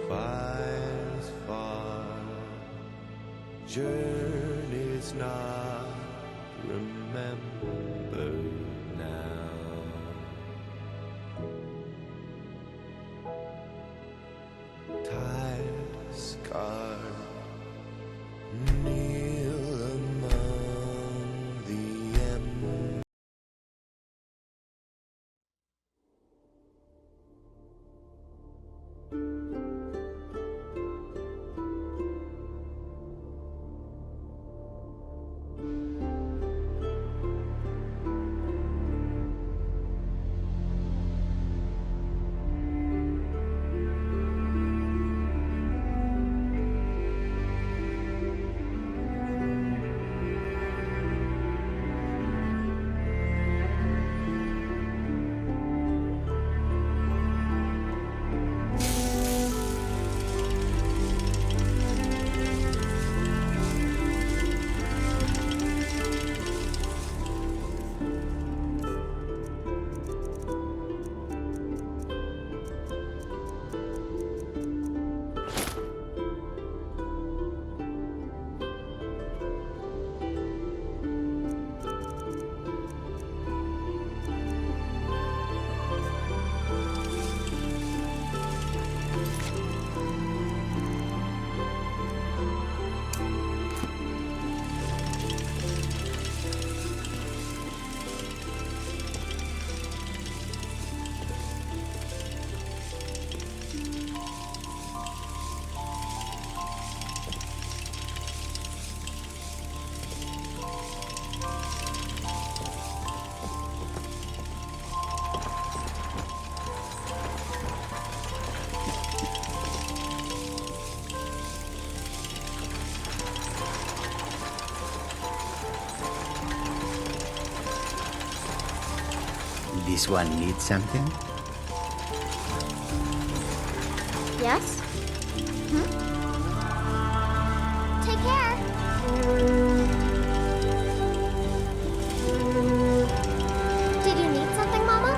Fires far, journeys not remembered now. Tired, scarred, kneel among the embers. This one needs something? Yes? Take care. Did you need something, Mama?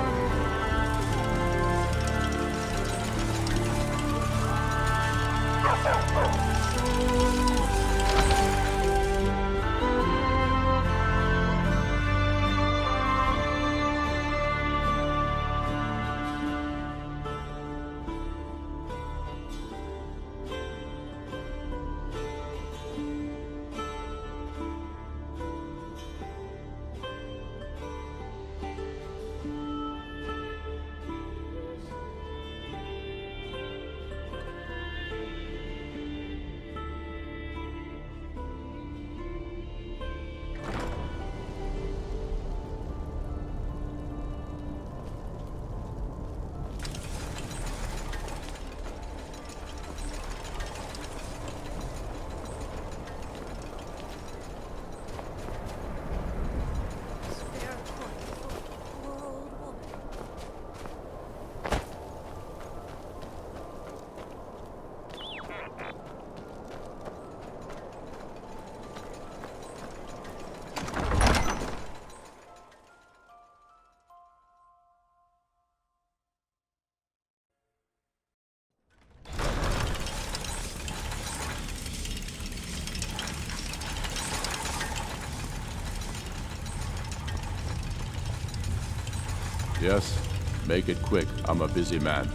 Yes? Make it quick. I'm a busy man.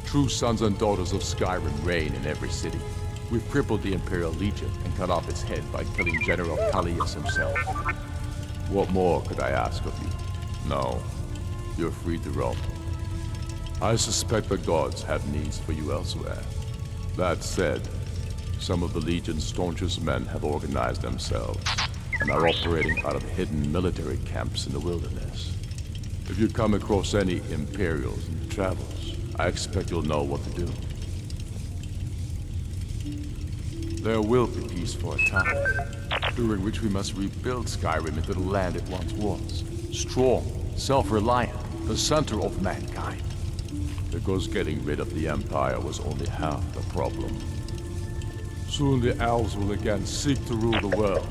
True sons and daughters of Skyrim reign in every city. We've crippled the Imperial Legion and cut off its head by killing General Callias himself. What more could I ask of you? No. You're free to roam. I suspect the gods have needs for you elsewhere. That said, some of the Legion's staunchest men have organized themselves and are operating out of hidden military camps in the wilderness. If you come across any Imperials in your travels, I expect you'll know what to do. There will be peace for a time, during which we must rebuild Skyrim into the land it once was. Strong, self-reliant, the center of mankind. because getting rid of the Empire was only half the problem. Soon the elves will again seek to rule the world.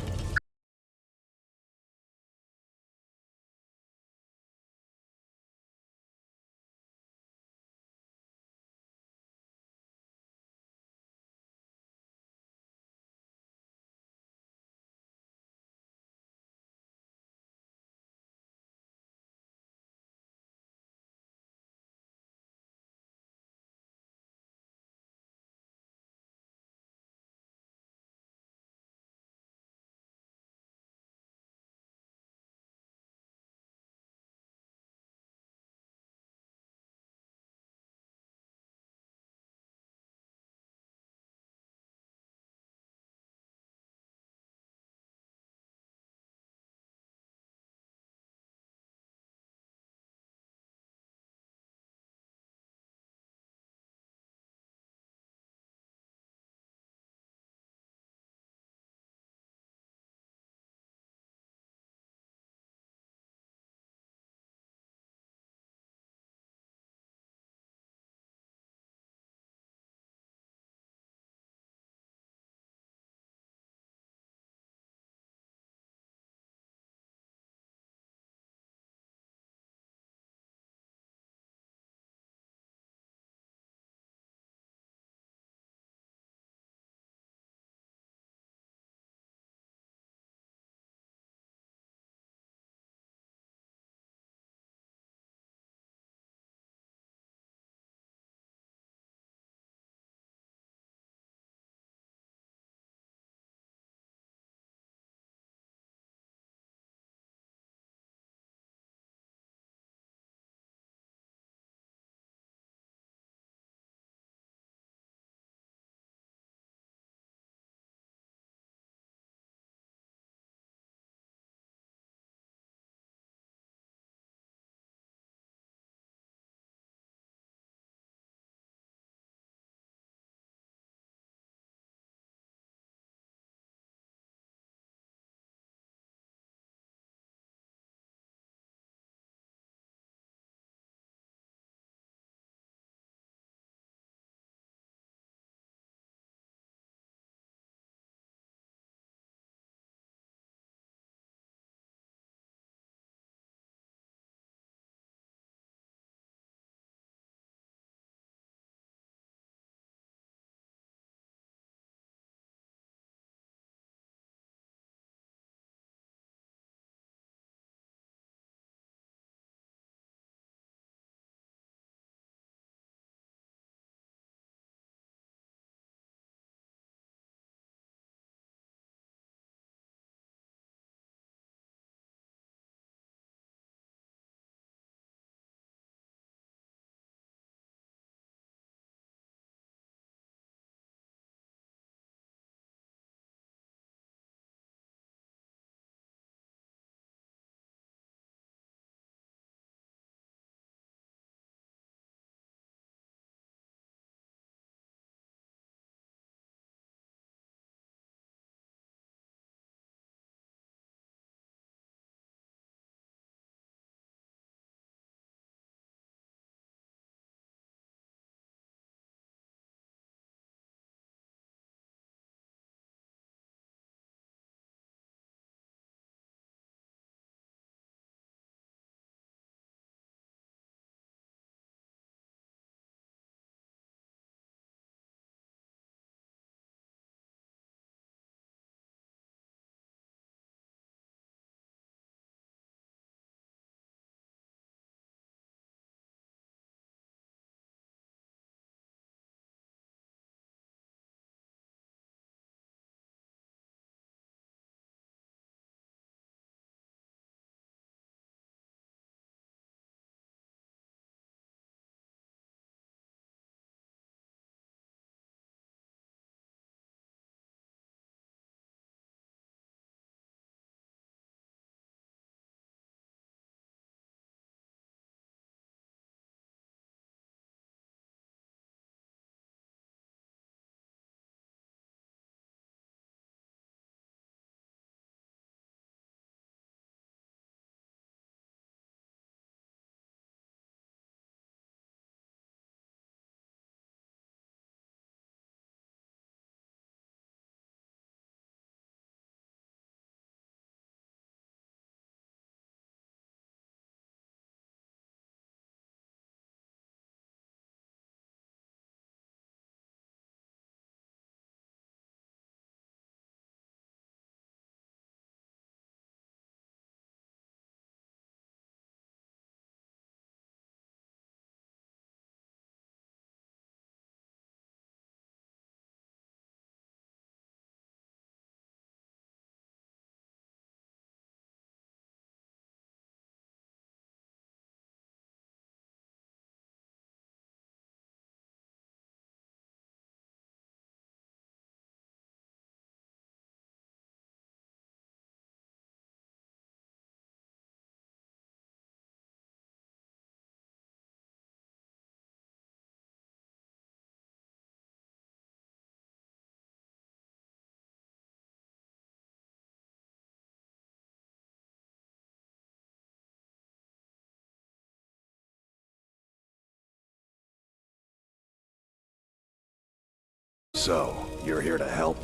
So, you're here to help?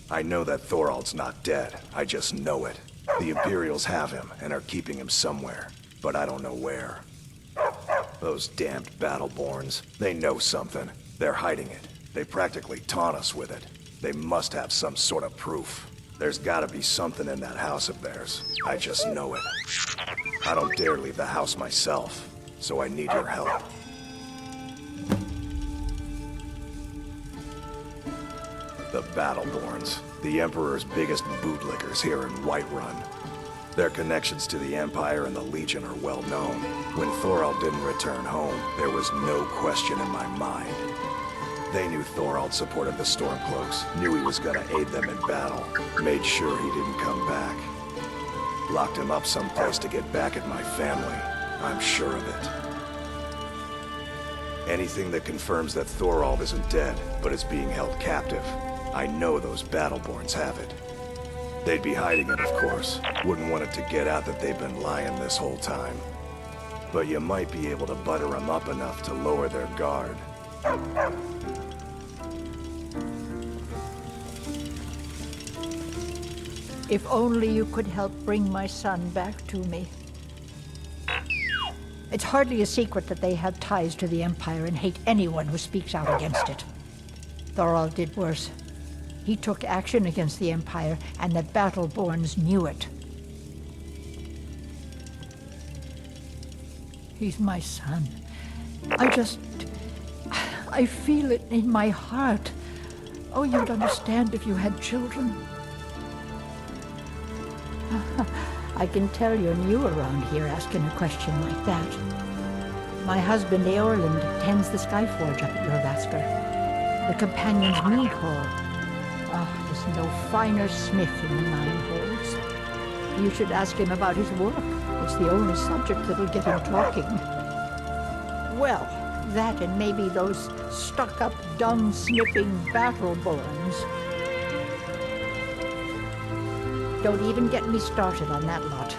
I know that Thorald's not dead. I just know it. The Imperials have him and are keeping him somewhere, but I don't know where. Those damned Battleborns, they know something. They're hiding it. They practically taunt us with it. They must have some sort of proof. There's gotta be something in that house of theirs. I just know it. I don't dare leave the house myself, so I need your help. The Battleborns, the Emperor's biggest bootlickers here in Whiterun. Their connections to the Empire and the Legion are well known. When Thorald didn't return home, there was no question in my mind. They knew Thorald supported the Stormcloaks, knew he was gonna aid them in battle, made sure he didn't come back. Locked him up someplace to get back at my family. I'm sure of it. Anything that confirms that Thorald isn't dead, but is being held captive, I know those Battleborns have it. They'd be hiding it, of course. Wouldn't want it to get out that they've been lying this whole time. But you might be able to butter them up enough to lower their guard. If only you could help bring my son back to me. It's hardly a secret that they have ties to the Empire and hate anyone who speaks out against it. Thorald did worse. He took action against the Empire, and the Battleborns knew it. He's my son. I feel it in my heart. Oh, you'd understand if you had children. I can tell you're new around here asking a question like that. My husband, Eorland, tends the Skyforge up at Jorvaskr. The Companion's Mead Hall. Oh, there's no finer smith in the Nine Holes. You should ask him about his work. It's the only subject that'll get him talking. Well, that and maybe those stuck-up, dung-sniffing Battleborns. Don't even get me started on that lot.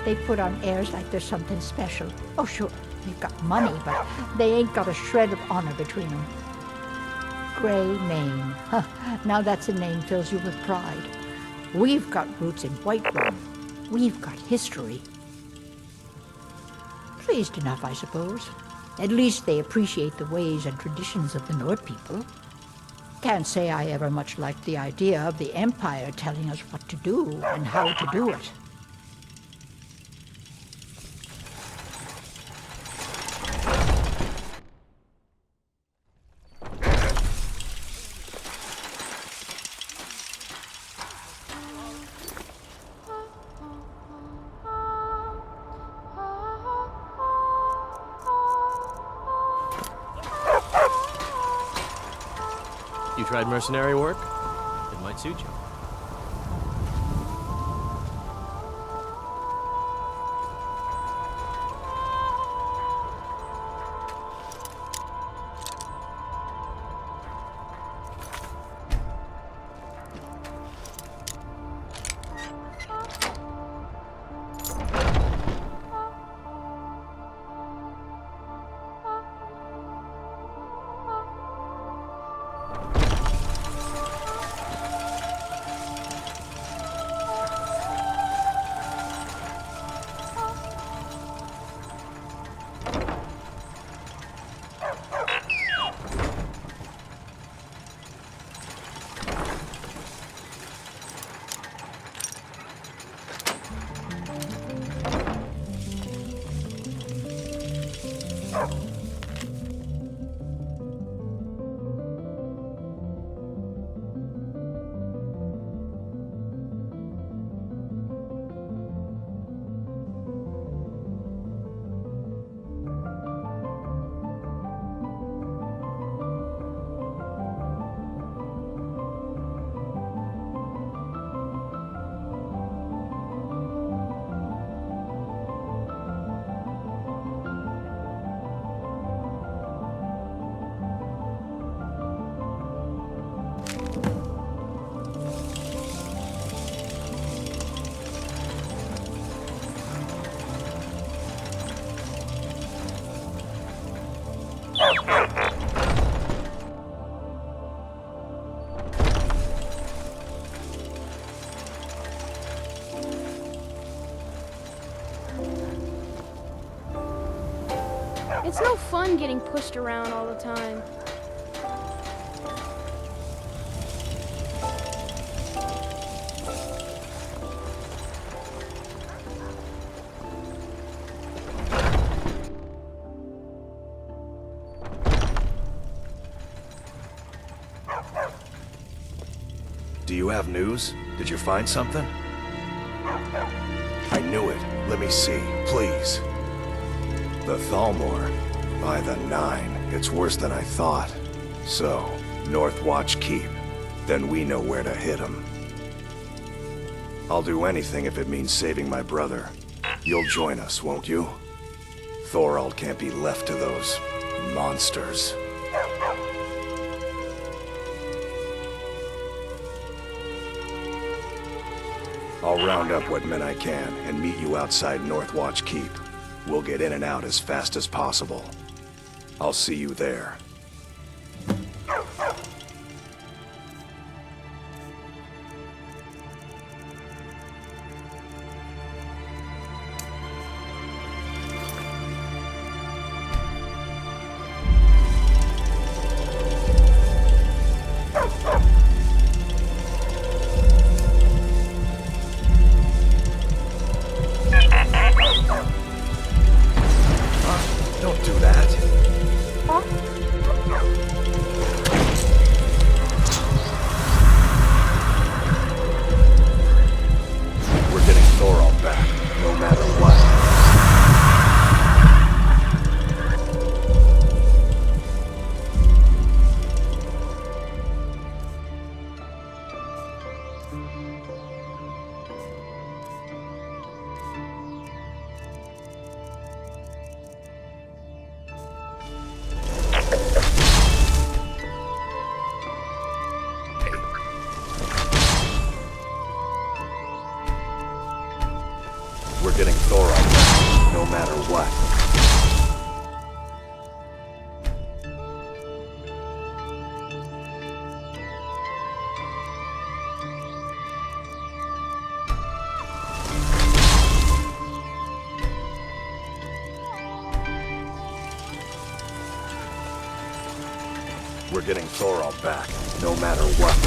They put on airs like there's something special. Oh, sure, they've got money, but they ain't got a shred of honor between them. Grey Mane. Now that's a name fills you with pride. We've got roots in Whiterun. We've got history. Pleased enough, I suppose. At least they appreciate the ways and traditions of the Nord people. Can't say I ever much liked the idea of the Empire telling us what to do and how to do it. You tried mercenary work? It might suit you. It's no fun getting pushed around all the time. Do you have news? Did you find something? I knew it. Let me see, please. The Thalmor. By the 9. It's worse than I thought. So, North Watch Keep. Then we know where to hit him. I'll do anything if it means saving my brother. You'll join us, won't you? Thorald can't be left to those monsters. I'll round up what men I can and meet you outside Northwatch Keep. We'll get in and out as fast as possible. I'll see you there. Don't do that. We're getting Thorald back, no matter what. We're getting Thorald back, no matter what. We're getting Thorald back, no matter what.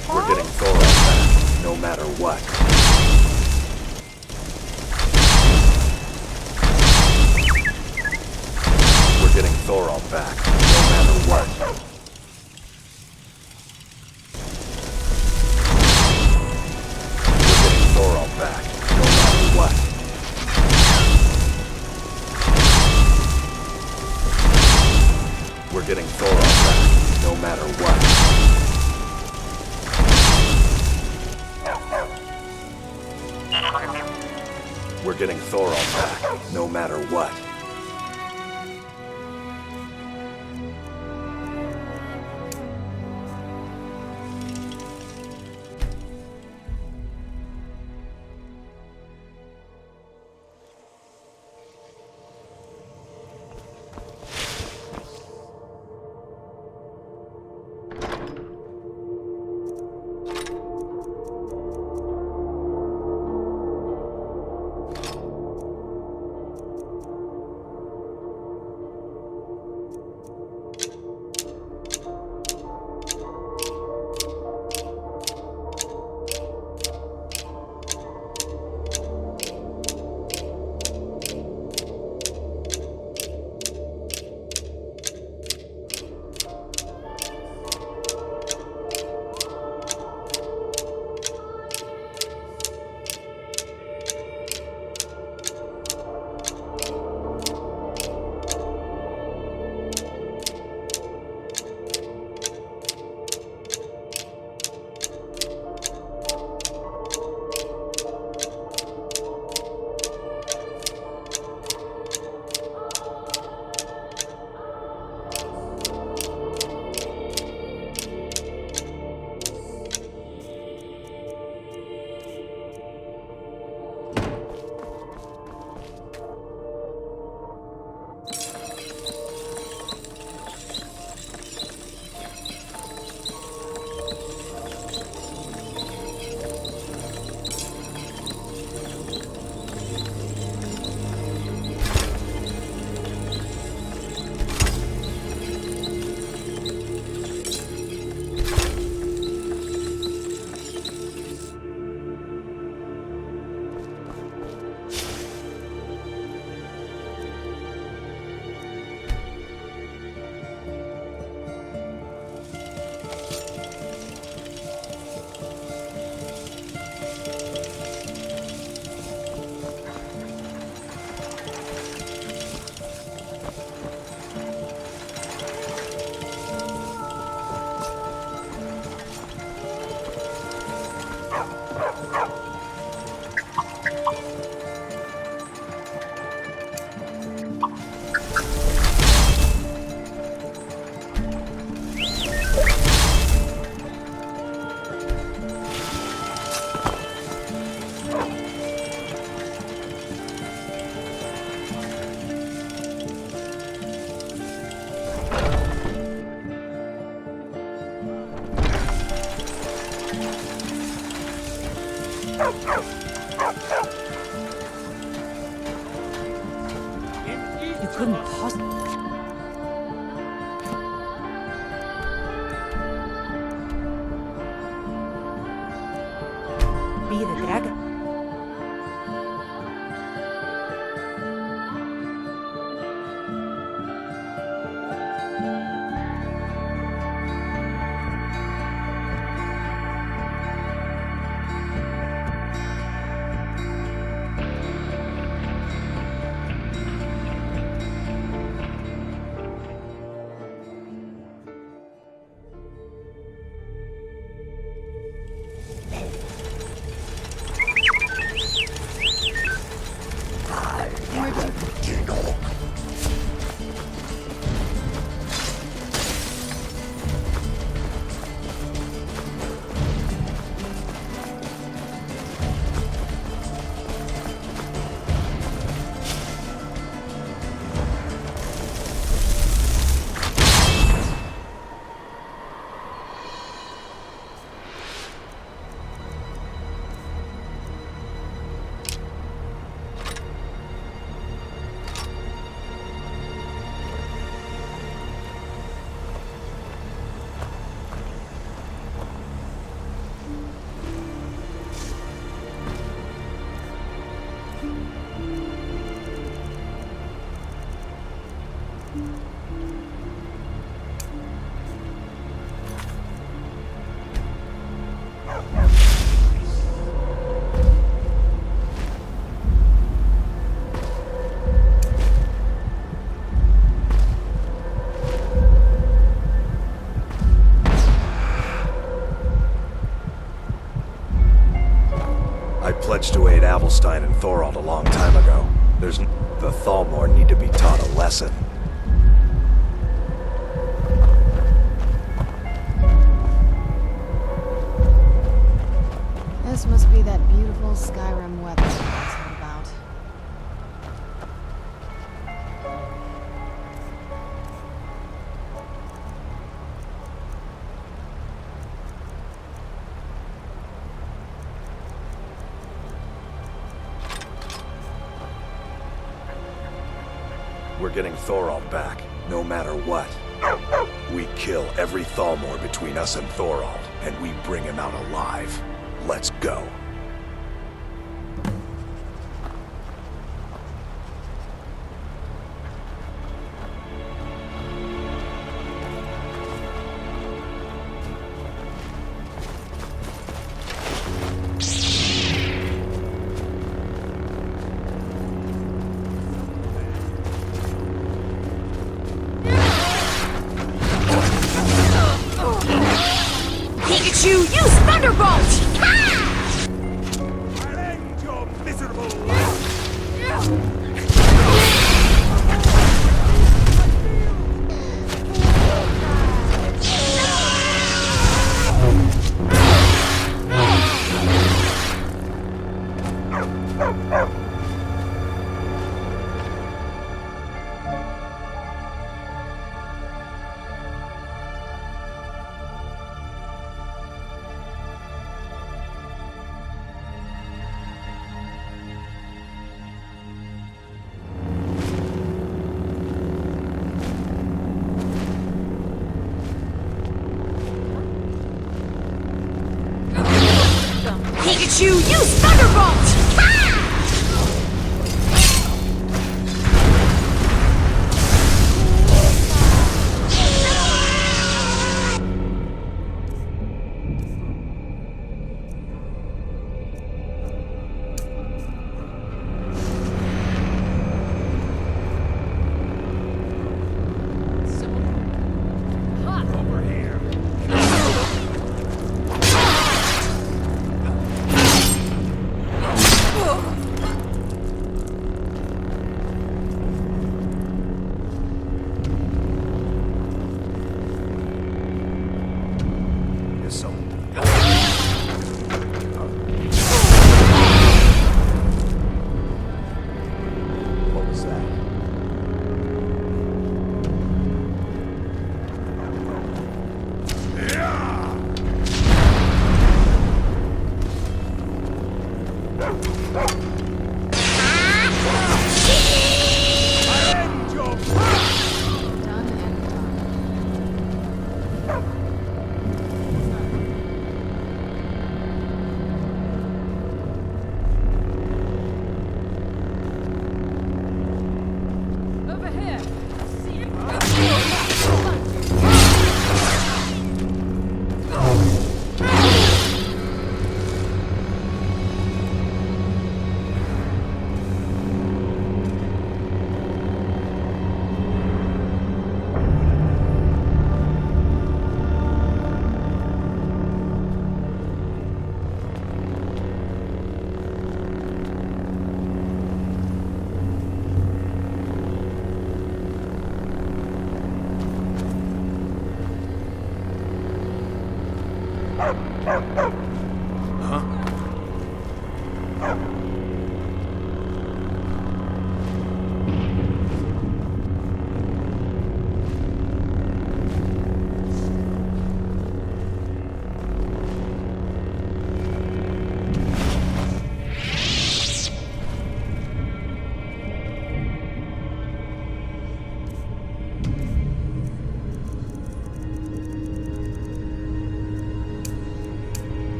We're getting Thorald back, no matter what. We're getting Thorald back, no matter what. We're getting Thorald back, no matter what. We're getting Thorald back, no matter what. We're getting Thorald back, no matter what. couldn't possibly... be the dragon. Pledged to aid Avelstein and Thorald a long time ago. The Thalmor need to be taught a lesson. This must be that beautiful Skyrim weather I heard about. We're getting Thorald back, no matter what. We kill every Thalmor between us and Thorald, and we bring him out alive. Let's go. Pikachu, use Thunderbolt! I'll end your miserable Pikachu, use Thunderbolt! over here.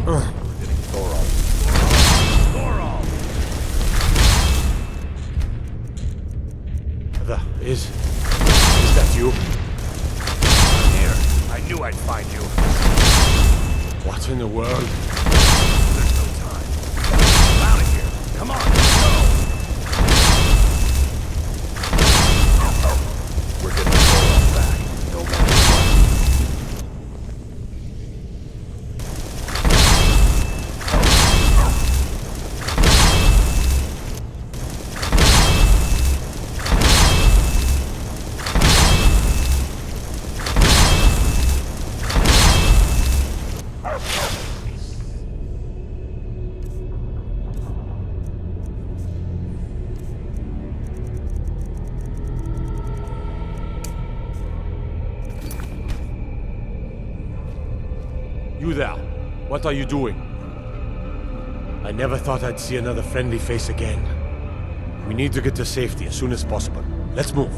Getting Thorald. Thorald! Is that you? I'm here. I knew I'd find you. What in the world? There's no time. Out of here. Come on, let's go! We're getting Thorald back, no matter what. You there. What are you doing? I never thought I'd see another friendly face again. We need to get to safety as soon as possible. Let's move.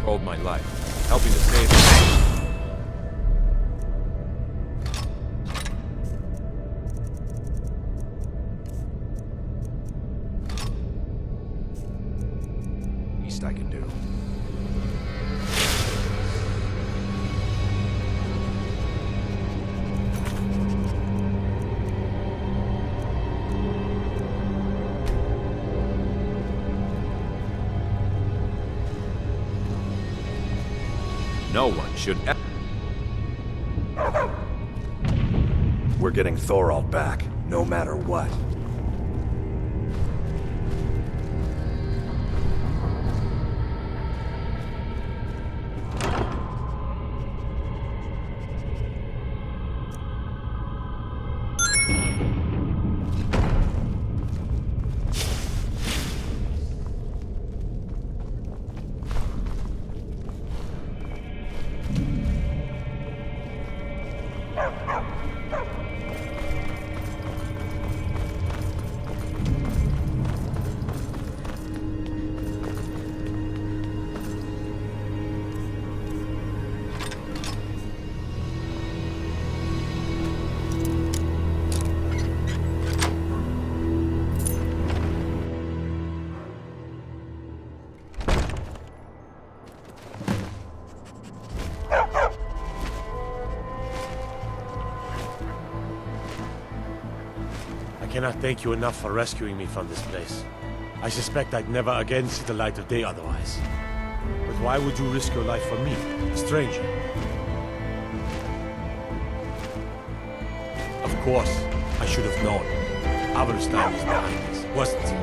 All my life, helping to save me. Least I can do. No one should ever... We're getting Thorald back, no matter what. I cannot thank you enough for rescuing me from this place. I suspect I'd never again see the light of day otherwise. But why would you risk your life for me, a stranger? Of course, I should have known. Avelstein was behind this, wasn't he?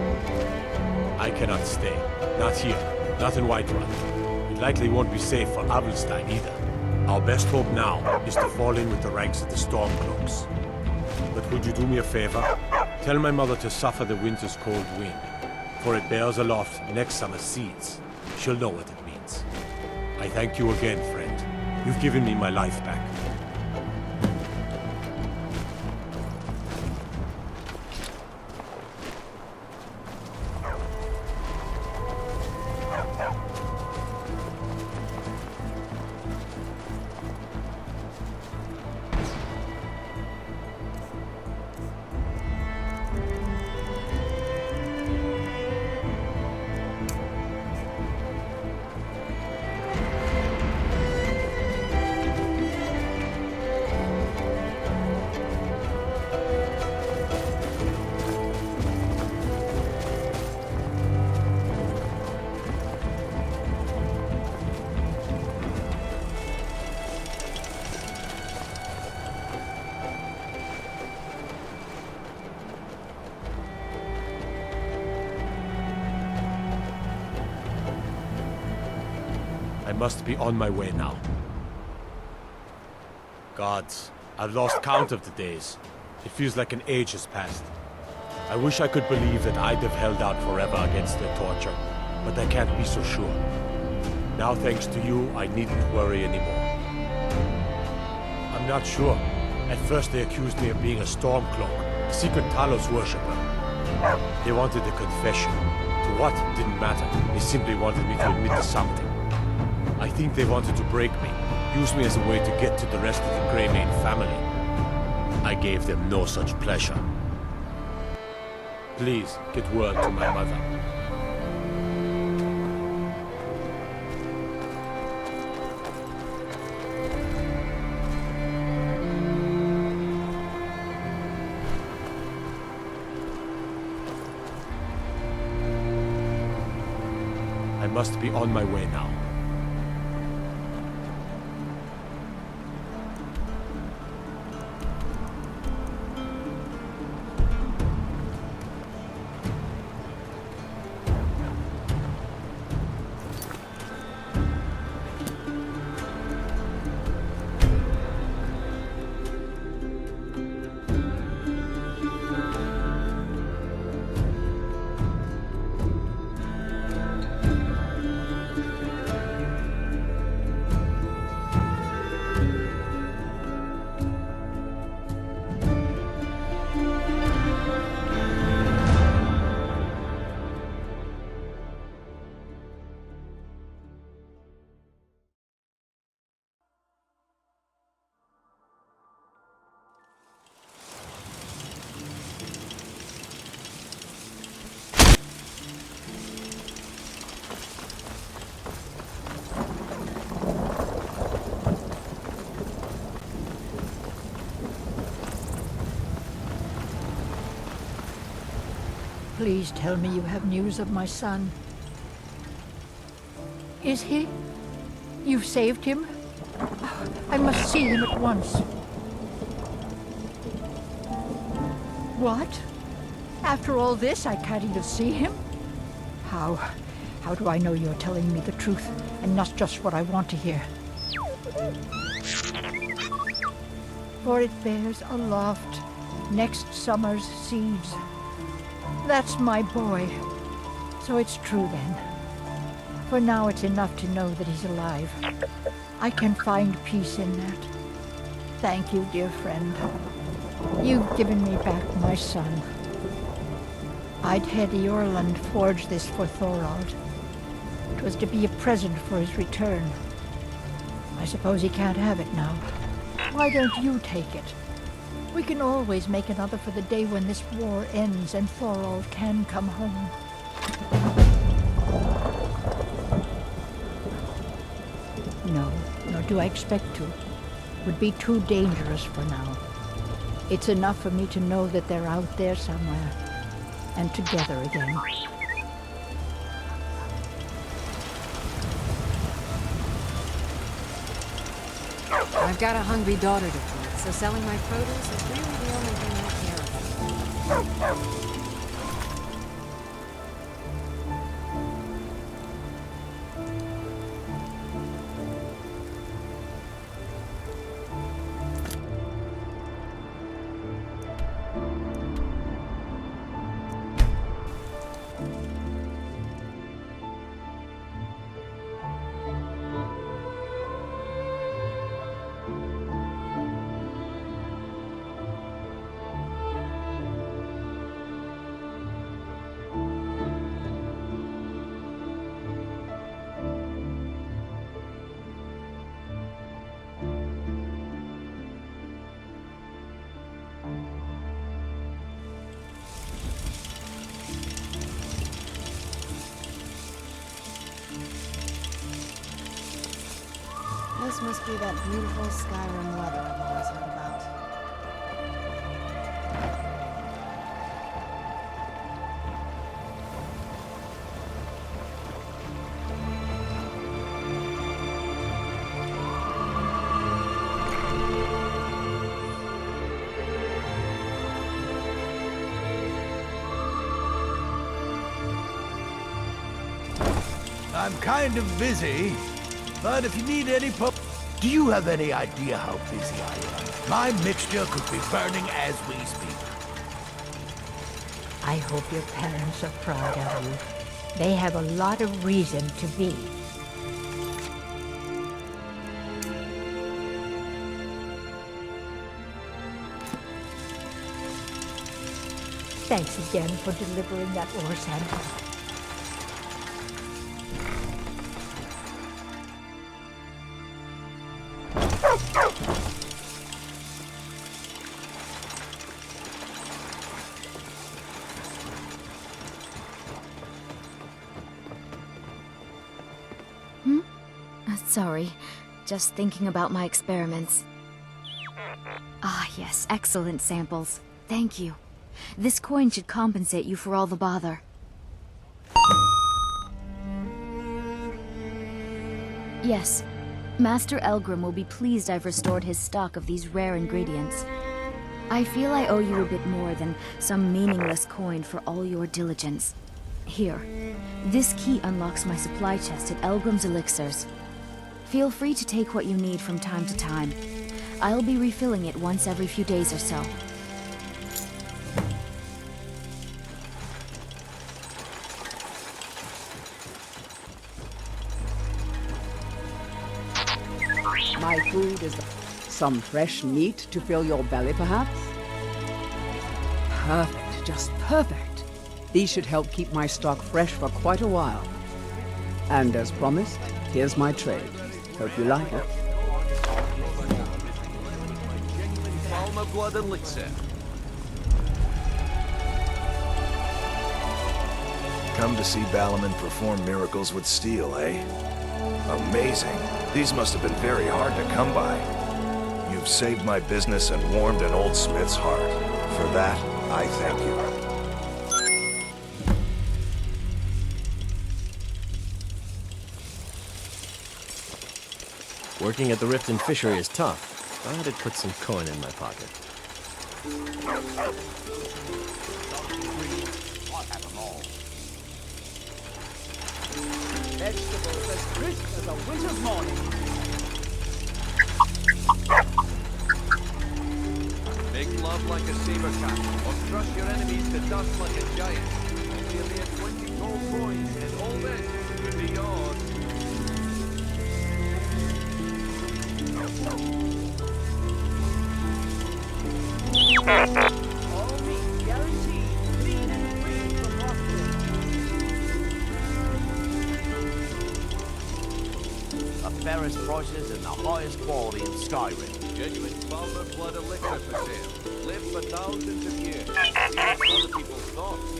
I cannot stay. Not here. Not in Whiterun. It likely won't be safe for Avelstein either. Our best hope now is to fall in with the ranks of the Stormcloaks. But would you do me a favor? Tell my mother to suffer the winter's cold wind, for it bears aloft next summer's seeds. She'll know what it means. I thank you again, friend. You've given me my life back. must be on my way now. Gods, I've lost count of the days. It feels like an age has passed. I wish I could believe that I'd have held out forever against their torture, but I can't be so sure. Now, thanks to you, I needn't worry anymore. I'm not sure. At first they accused me of being a Stormcloak, a secret Talos worshipper. They wanted a confession. To what? Didn't matter. They simply wanted me to admit to something. I think they wanted to break me, use me as a way to get to the rest of the Greymane family. I gave them no such pleasure. Please, get word to my mother. I must be on my way now. Please tell me you have news of my son. Is he? You've saved him? I must see him at once. What? After all this, I can't even see him? How do I know you're telling me the truth and not just what I want to hear? For it bears aloft next summer's seeds. That's my boy. So it's true then. For now it's enough to know that he's alive. I can find peace in that. Thank you, dear friend. You've given me back my son. I'd had Eorlund forge this for Thorald. It was to be a present for his return. I suppose he can't have it now. Why don't you take it? We can always make another for the day when this war ends and Thorald can come home. No, nor do I expect to. Would be too dangerous for now. It's enough for me to know that they're out there somewhere, and together again. I've got a hungry daughter to feed, so selling my produce is really the only thing I care about. This must be that beautiful Skyrim weather I've always heard about. I'm kind of busy. But if you need any do you have any idea how busy I am? My mixture could be burning as we speak. I hope your parents are proud of you. They have a lot of reason to be. Thanks again for delivering that ore sample. Sorry, just thinking about my experiments. Ah, yes, excellent samples. Thank you. This coin should compensate you for all the bother. Yes, Master Elgrim will be pleased I've restored his stock of these rare ingredients. I feel I owe you a bit more than some meaningless coin for all your diligence. Here, this key unlocks my supply chest at Elgrim's Elixirs. Feel free to take what you need from time to time. I'll be refilling it once every few days or so. My food is some fresh meat to fill your belly, perhaps? Perfect, just perfect. These should help keep my stock fresh for quite a while. And as promised, here's my trade. Hope you like it. Thalmor blood elixir. Come to see Balaman perform miracles with steel, eh? Amazing. These must have been very hard to come by. You've saved my business and warmed an old smith's heart. For that, I thank you. Working at the Riften Fishery is tough, but it puts some coin in my pocket. Vegetables as crisp as a winter's morning. Make love like a saber cat, or crush your enemies to dust like a giant. Only a mere 20 gold coins, and all this could be yours. All meat guaranteed, clean and free from hospitals. The fairest prices and the highest quality in Skyrim. Genuine Thalmor blood elixir for sale. Live for thousands of years. Other people's thoughts.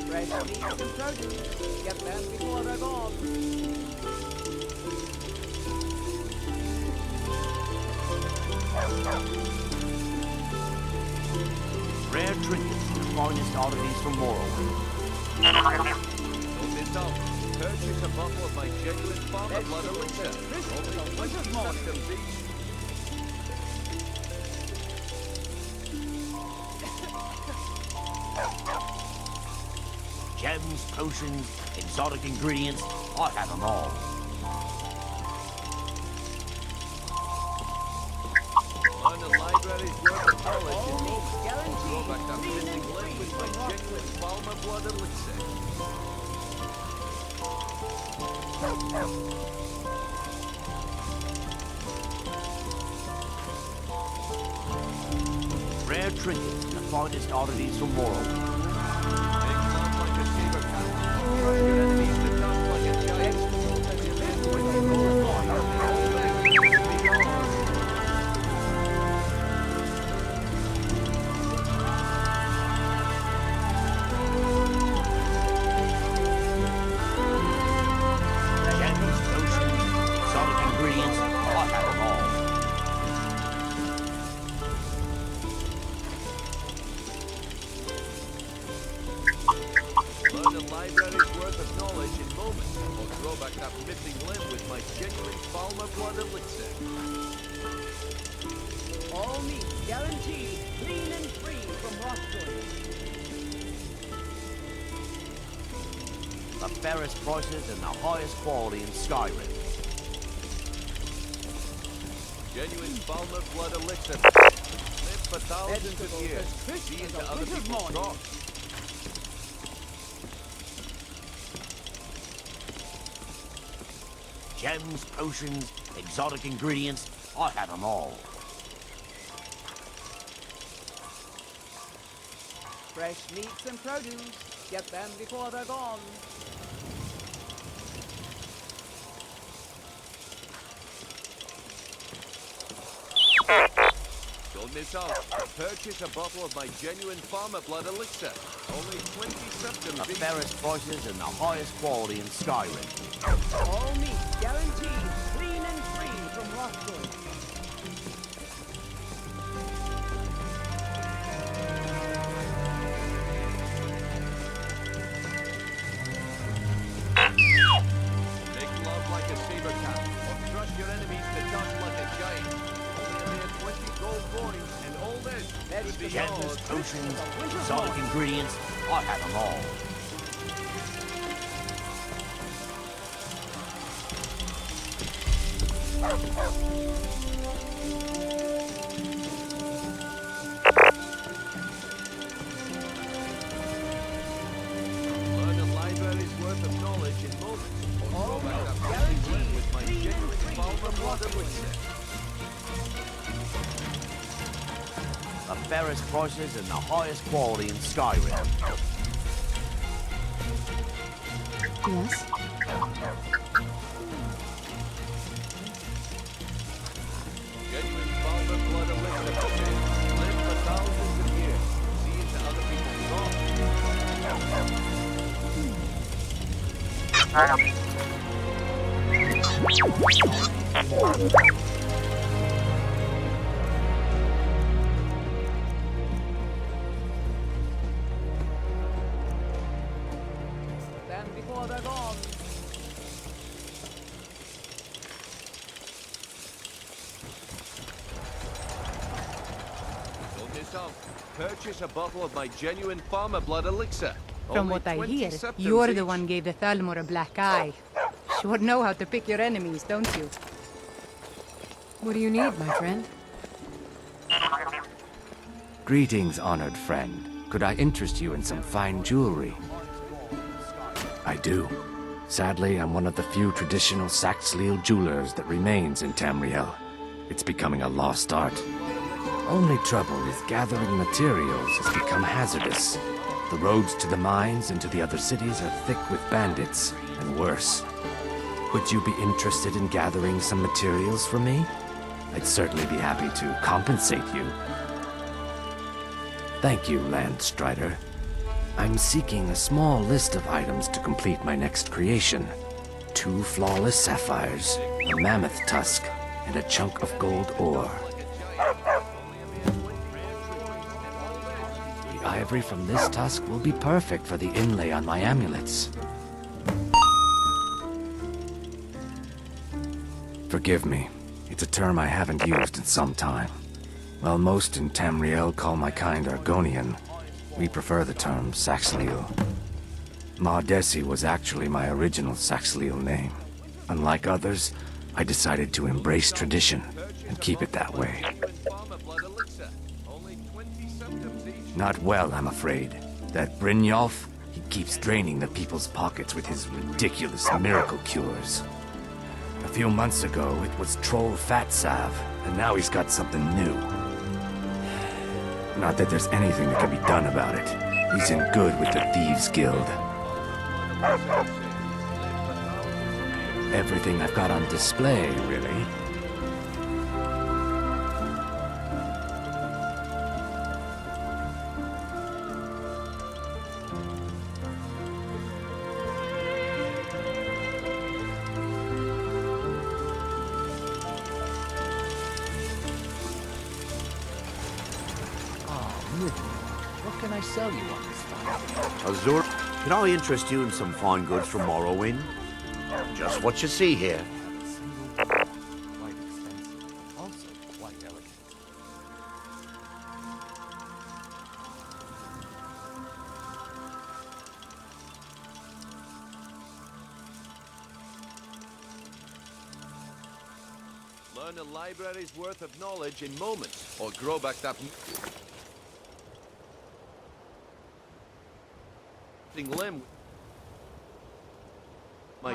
Fresh meat and produce. Get them before they're gone. Rare trinkets and the finest oddities from Morrowind. Don't miss out. Purchase a bottle of my genuine Thalmor blood elixir. Only 20 customs each. Gems, potions, exotic ingredients, I have them all. Learn the library's worth of knowledge in moments. Go back that missing link with my genuine Thalmor blood elixir. Rare trinkets and the finest oddities from Morrowind. Make love like a saber cat. Crush your enemies to dust like a giant. And you live with a gold coin. All this could be yours. Gems, potions, exotic ingredients, I have them all. Learn the library's worth of knowledge in moments, or throw back that missing limb with my genuine Thalmor blood elixir. All meat guaranteed, clean and free from hospitals. The fairest prices and the highest quality in Skyrim. Genuine Thalmor blood elixir. Live for thousands of years. See into other people's crops. Gems, potions, exotic ingredients, I have them all. Fresh meats and produce. Get them before they're gone. Don't miss out. Purchase a bottle of my genuine Thalmor blood elixir. Only 20 septims. The fairest prices and the highest quality in Skyrim. All meat guaranteed, clean and free from rough goods. Make love like a saber cat, or crush your enemies to dust like a giant. Only a mere 20 gold coins, and all this could be Gems, yours. potions, exotic ingredients, I have them all. Learn a library's worth of knowledge in moments. Or go back to guaranteed with my genuine Thalmor blood elixir. The fairest prices and the highest quality in Skyrim. Yes? Genuine Thalmor blood elixir. Live for thousands of years. See into other people's crops. Them before they're gone. Don't miss out. Purchase a bottle of my genuine Thalmor blood elixir. From Only what I 20 hear, septims you're the each. one gave the Thalmor a black eye. Sure know how to pick your enemies, don't you? What do you need, my friend? Greetings, honored friend. Could I interest you in some fine jewelry? I do. Sadly, I'm one of the few traditional Saxhleel jewelers that remains in Tamriel. It's becoming a lost art. Only trouble is gathering materials has become hazardous. The roads to the mines and to the other cities are thick with bandits, and worse. Would you be interested in gathering some materials for me? I'd certainly be happy to compensate you. Thank you, Landstrider. I'm seeking a small list of items to complete my next creation. 2 flawless sapphires, a mammoth tusk, and a chunk of gold ore. The ivory from this tusk will be perfect for the inlay on my amulets. Forgive me. It's a term I haven't used in some time. While most in Tamriel call my kind Argonian, we prefer the term Saxhleel. Maudesi was actually my original Saxhleel name. Unlike others, I decided to embrace tradition and keep it that way. Not well, I'm afraid. That Brynjolf, he keeps draining the people's pockets with his ridiculous miracle cures. A few months ago, it was Troll Fatsav, and now he's got something new. Not that there's anything that can be done about it. He's in good with the Thieves Guild. Everything I've got on display, really. What can I sell you on this fine? Azur, can I interest you in some fine goods from Morrowind? Just what you see here. Quite expensive, also quite elegant. learn a library's worth of knowledge in moments, or grow back that limb. My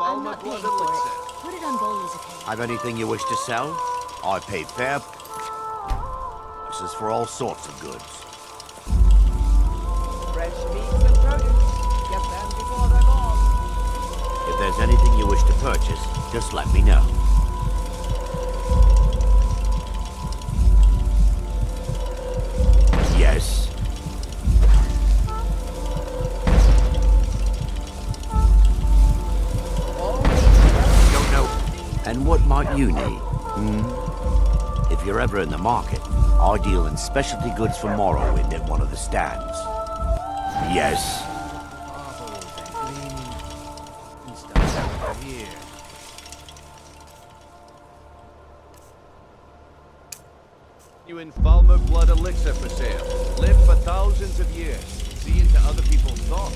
I'm not paying for it. Put it on Bowley's account. Have anything you wish to sell? I pay fair prices for all sorts of goods. Fresh meats and produce. Get them before they're gone. If there's anything you wish to purchase, just let me know. Yes. Don't know. And what might you need? If you're ever in the market, I deal in specialty goods for Morrowind at one of the stands. Yes. You in Thalmor blood elixir for sale. Live for thousands of years. See into other people's thoughts.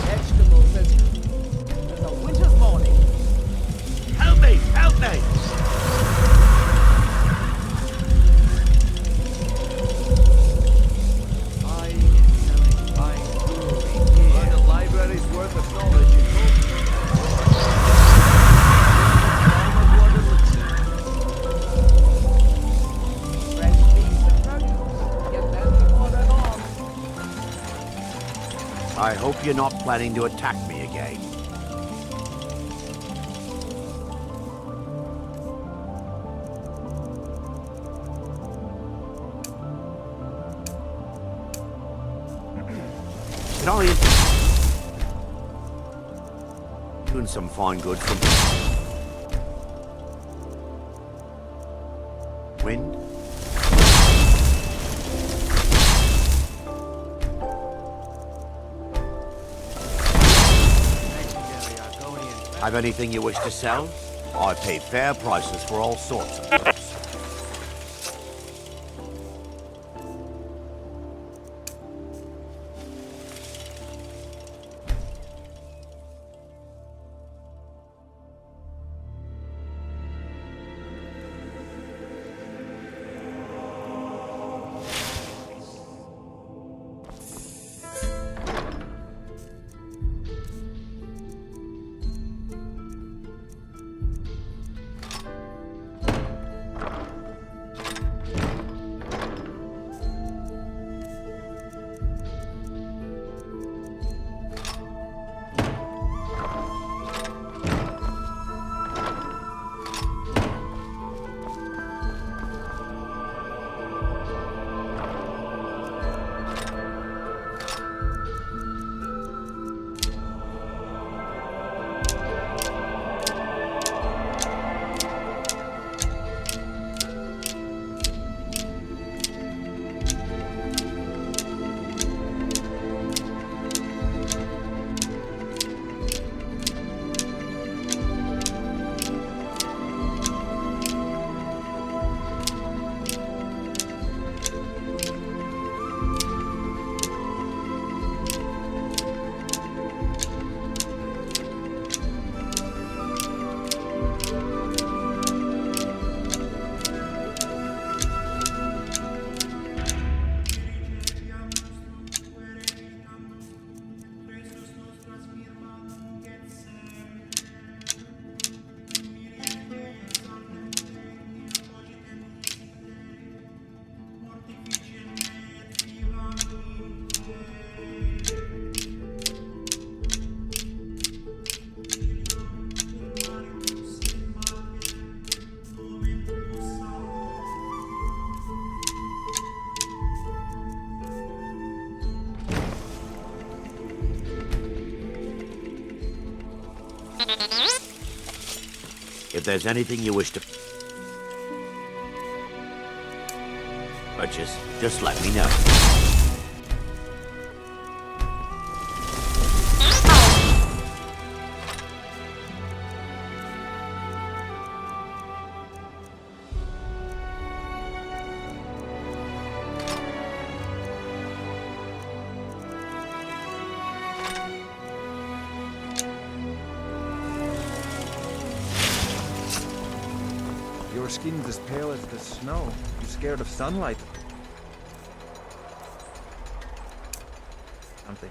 Vegetables as a winter's morning. Help me! Help me! Learn a library's worth of knowledge in moments. I hope you're not planning to attack me again. Can I doing some fine goods from wind? Have anything you wish to sell? I pay fair prices for all sorts of goods. If there's anything you wish to purchase, just let me know. Your skin's as pale as the snow. You scared of sunlight? Something.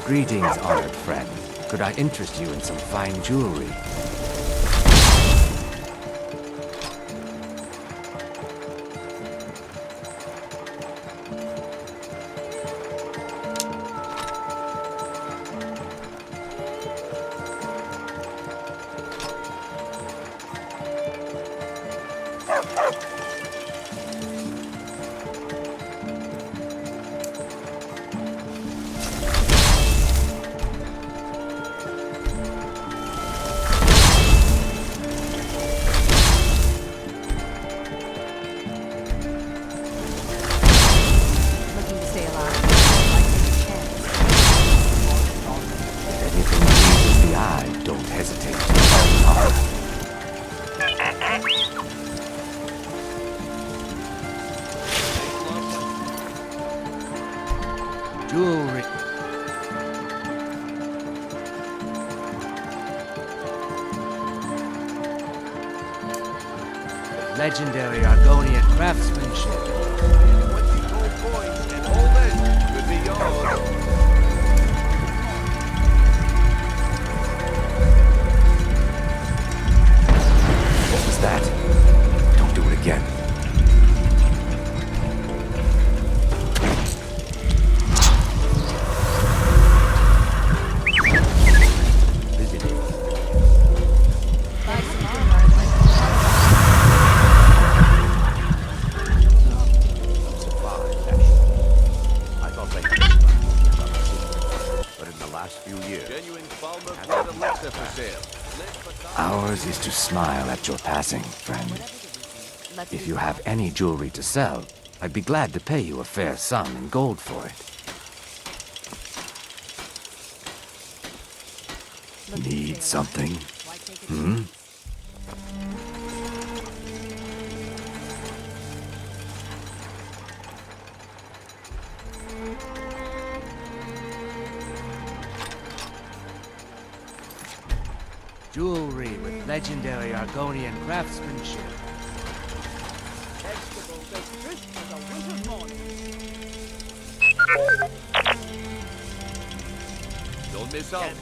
Greetings, honored friend. Could I interest you in some fine jewelry? Jewelry. Legendary Argonian craftsmanship. What was that? Don't do it again. Ours is to smile at your passing, friend. If you have any jewelry to sell, I'd be glad to pay you a fair sum in gold for it. Need something? Hmm? Jewelry with legendary Argonian craftsmanship. Don't miss out.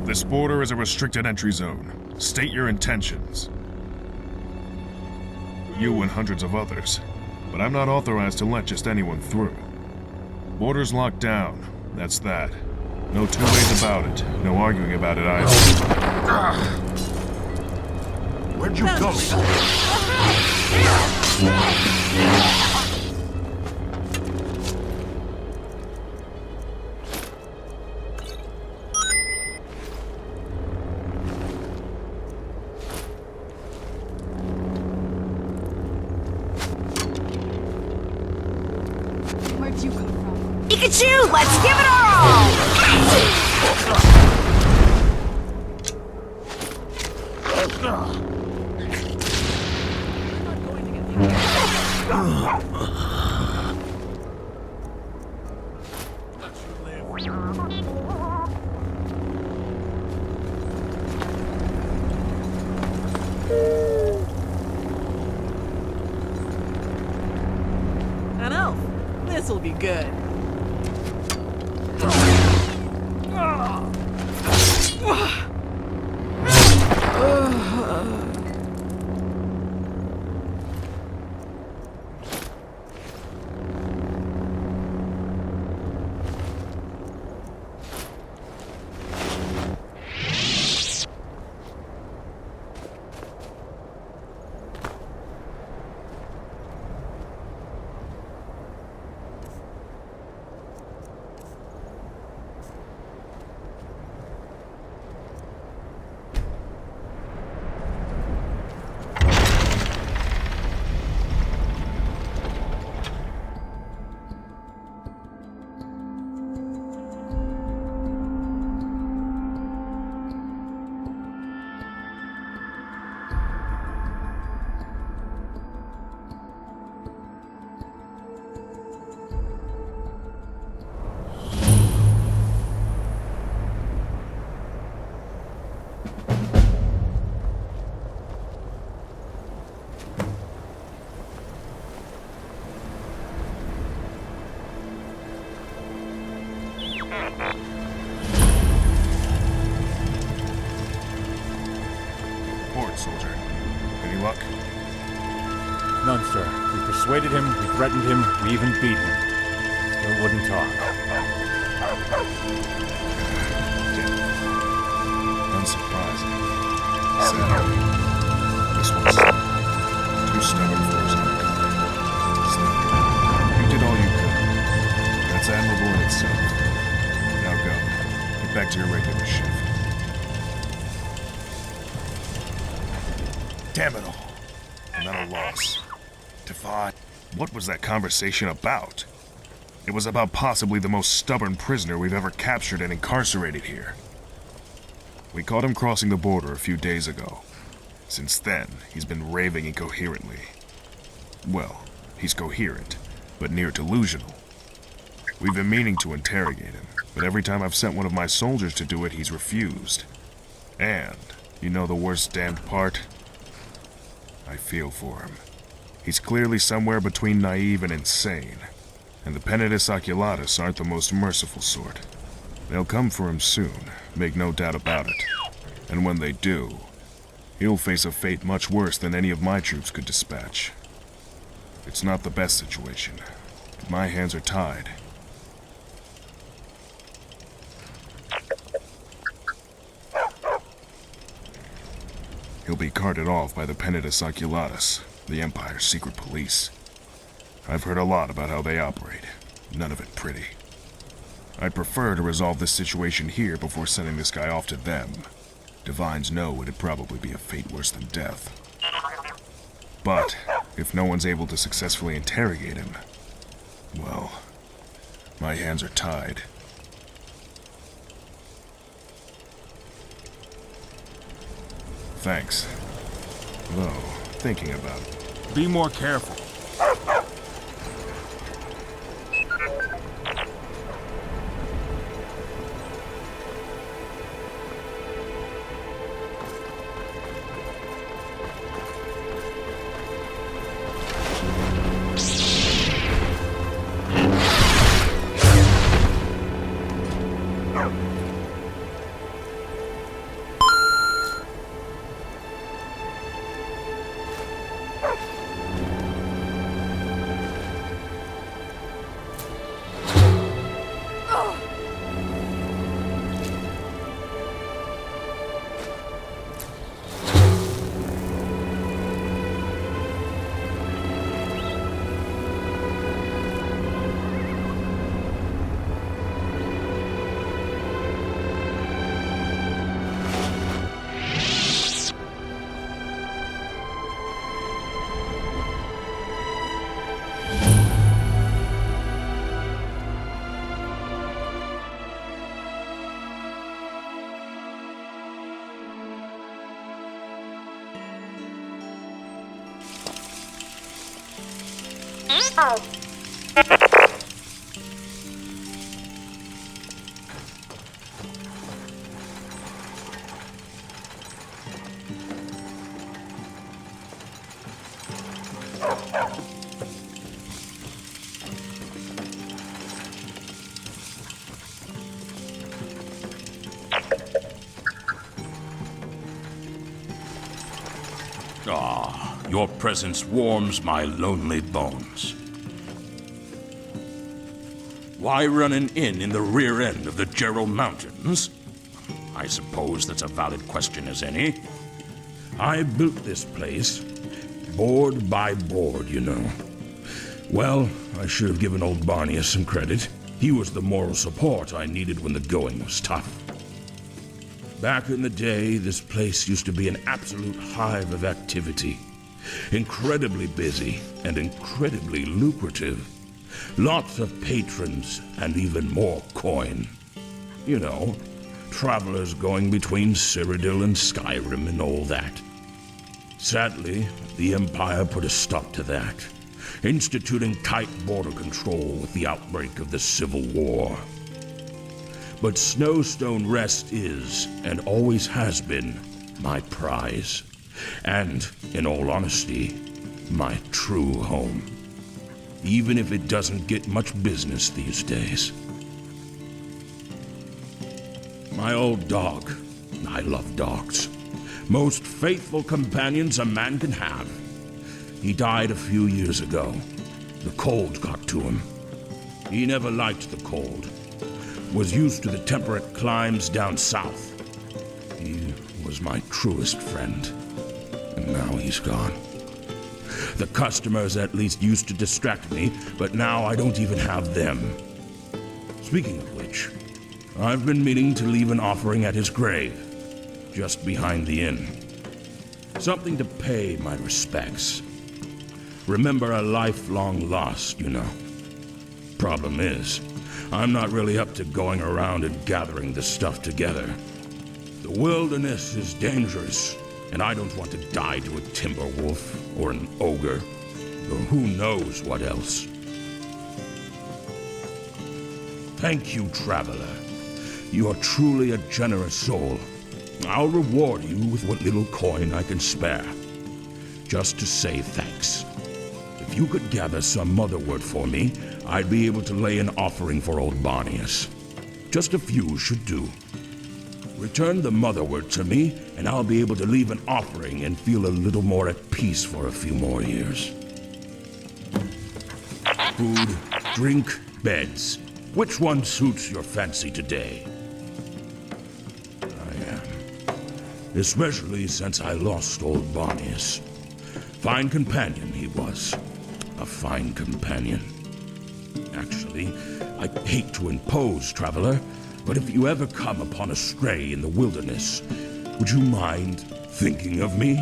This border is a restricted entry zone. State your intentions. You and hundreds of others. But I'm not authorized to let just anyone through. Border's locked down. That's that. No two ways about it. No arguing about it either. Where'd you go? Where'd you come from? Pikachu, let's give it our all! An elf. This'll be good. Report, soldier. Any luck? None, sir. We persuaded him, we threatened him, we even beat him. Still wouldn't talk. Unsurprising. Sad. This one's too stubborn for his own kind. Still, you did all you could. That's admirable in itself. Now go. Get back to your regular shift. Damn it all. Another loss. Divine. What was that conversation about? It was about possibly the most stubborn prisoner we've ever captured and incarcerated here. We caught him crossing the border a few days ago. Since then, he's been raving incoherently. Well, he's coherent, but near delusional. We've been meaning to interrogate him, but every time I've sent one of my soldiers to do it, he's refused. And, you know the worst damned part? I feel for him. He's clearly somewhere between naive and insane. And the Penitus Oculatus aren't the most merciful sort. They'll come for him soon, make no doubt about it. And when they do, he'll face a fate much worse than any of my troops could dispatch. It's not the best situation, but my hands are tied. He'll be carted off by the Penitus Oculatus, the Empire's secret police. I've heard a lot about how they operate. None of it pretty. I'd prefer to resolve this situation here before sending this guy off to them. Divines know it'd probably be a fate worse than death. But, if no one's able to successfully interrogate him, well, my hands are tied. Thanks. Though, thinking about it. Be more careful. Ah, your presence warms my lonely bones. Why run an inn in the rear end of the Gerald Mountains? I suppose that's a valid question as any. I built this place, board by board, you know. Well, I should have given old Barnius some credit. He was the moral support I needed when the going was tough. Back in the day, this place used to be an absolute hive of activity. Incredibly busy and incredibly lucrative. Lots of patrons and even more coin. You know, travelers going between Cyrodiil and Skyrim and all that. Sadly, the Empire put a stop to that, instituting tight border control with the outbreak of the Civil War. But Snowstone Rest is, and always has been, my prize. And, in all honesty, my true home. Even if it doesn't get much business these days. My old dog. I love dogs. Most faithful companions a man can have. He died a few years ago. The cold got to him. He never liked the cold. Was used to the temperate climes down south. He was my truest friend. And now he's gone. The customers at least used to distract me, but now I don't even have them. Speaking of which, I've been meaning to leave an offering at his grave, just behind the inn. Something to pay my respects. Remember a lifelong loss, you know. Problem is, I'm not really up to going around and gathering this stuff together. The wilderness is dangerous, and I don't want to die to a timber wolf or an ogre, or who knows what else. Thank you, traveler. You are truly a generous soul. I'll reward you with what little coin I can spare, just to say thanks. If you could gather some motherwort for me, I'd be able to lay an offering for old Barnius. Just a few should do. Return the motherwort to me, and I'll be able to leave an offering and feel a little more at peace for a few more years. Food, drink, beds. Which one suits your fancy today? I am. Especially since I lost old Barnius. Fine companion he was. A fine companion. Actually, I hate to impose, traveler, but if you ever come upon a stray in the wilderness, would you mind thinking of me?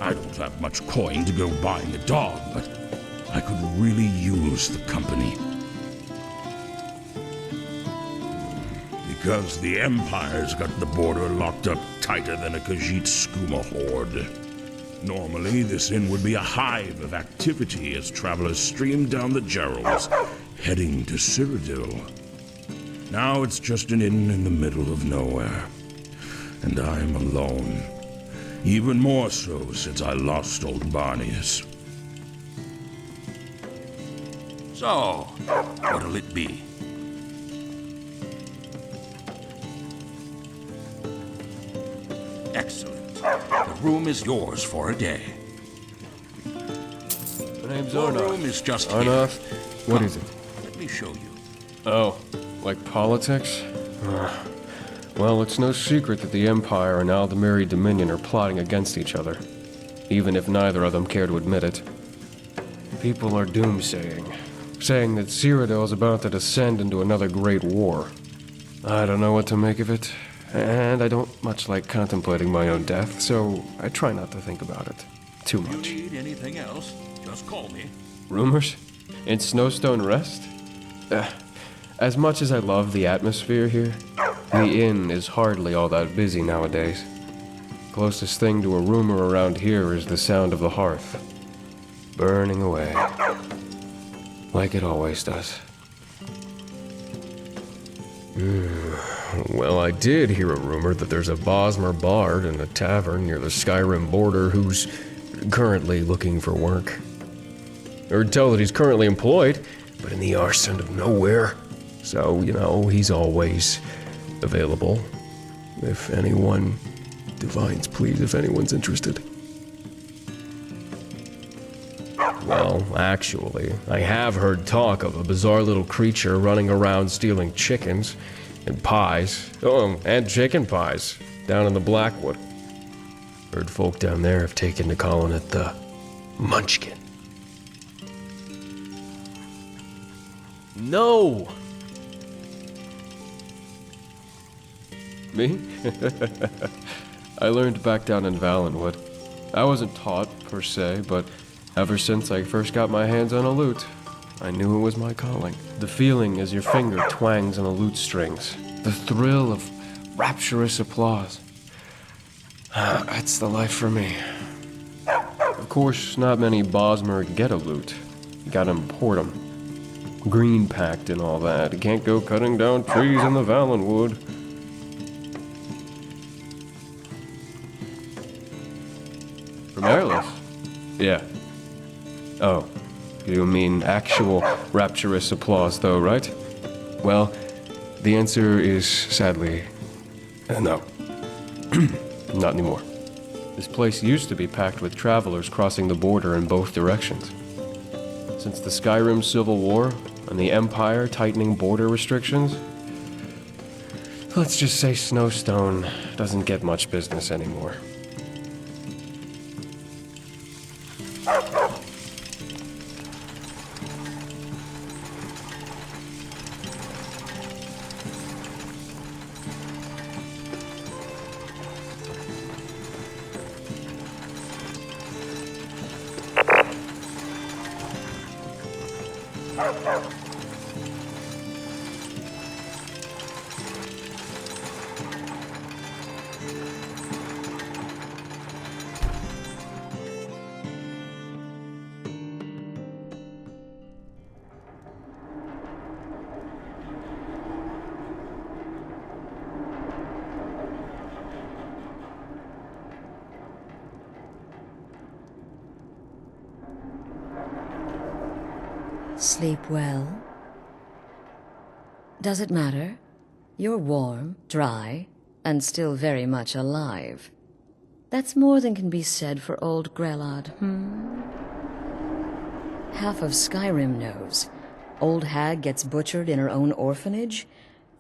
I don't have much coin to go buying a dog, but I could really use the company. Because the Empire's got the border locked up tighter than a Khajiit skooma horde. Normally, this inn would be a hive of activity as travelers stream down the Geralds, heading to Cyrodiil. Now it's just an inn in the middle of nowhere. And I'm alone. Even more so since I lost old Barnius. So, what'll it be? Excellent. The room is yours for a day. My name's Your Arnoth. room is just Arnoth? here. What Come, is it? Let me show you. Oh, like politics? Well, it's no secret that the Empire and Aldemiri Dominion are plotting against each other, even if neither of them care to admit it. People are doomsaying, saying that Cyrodiil is about to descend into another great war. I don't know what to make of it, and I don't much like contemplating my own death, so I try not to think about it too much. If you need anything else, just call me. Rumors? In Snowstone Rest? As much as I love the atmosphere here, the inn is hardly all that busy nowadays. Closest thing to a rumor around here is the sound of the hearth, burning away. Like it always does. Well, I did hear a rumor that there's a Bosmer bard in a tavern near the Skyrim border who's currently looking for work. Or tell that he's currently employed, but in the arse end of nowhere. So, you know, he's always available. If anyone... Divines, please, if anyone's interested. Well, actually, I have heard talk of a bizarre little creature running around stealing chickens and pies. Oh, and chicken pies down in the Blackwood. Heard folk down there have taken to calling it the Munchkin. No! Me? I learned back down in Valenwood. I wasn't taught, per se, but ever since I first got my hands on a lute, I knew it was my calling. The feeling as your finger twangs on the lute strings. The thrill of rapturous applause. That's the life for me. Of course, not many Bosmer get a lute. You gotta import them. Green packed and all that. You can't go cutting down trees in the Valenwood. From Airless? Yeah. Oh, you mean actual rapturous applause, though, right? Well, the answer is sadly no. Not anymore. This place used to be packed with travelers crossing the border in both directions. Since the Skyrim Civil War and the Empire tightening border restrictions, let's just say Snowstone doesn't get much business anymore. Sleep well? Does it matter? You're warm, dry, and still very much alive. That's more than can be said for old Grelod, Half of Skyrim knows. Old hag gets butchered in her own orphanage.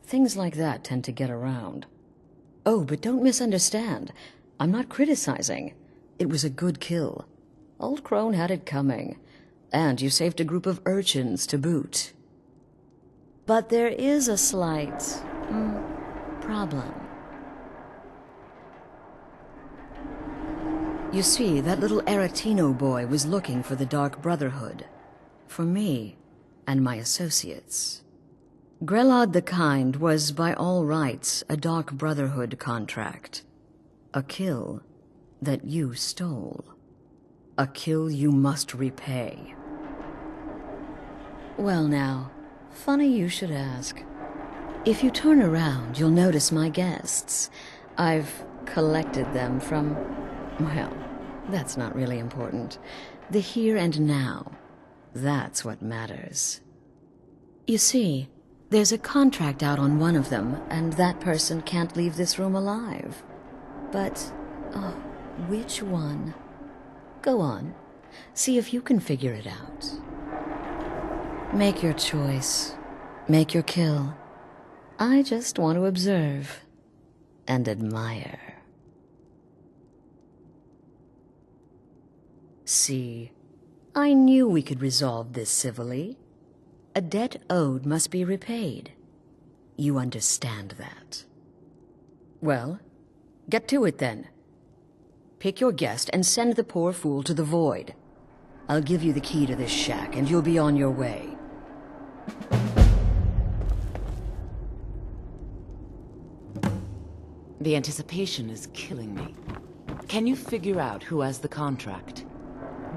Things like that tend to get around. Oh, but don't misunderstand. I'm not criticizing. It was a good kill. Old Crone had it coming. And you saved a group of urchins to boot. But there is a slight problem. You see, that little Aretino boy was looking for the Dark Brotherhood. For me and my associates. Grelod the Kind was, by all rights, a Dark Brotherhood contract. A kill that you stole. A kill you must repay. Well now, funny you should ask. If you turn around, you'll notice my guests. I've collected them from... well, that's not really important. The here and now. That's what matters. You see, there's a contract out on one of them, and that person can't leave this room alive. But, oh, which one? Go on. See if you can figure it out. Make your choice. Make your kill. I just want to observe and admire. See, I knew we could resolve this civilly. A debt owed must be repaid. You understand that. Well, get to it then. Pick your guest and send the poor fool to the void. I'll give you the key to this shack and you'll be on your way. The anticipation is killing me. Can you figure out who has the contract?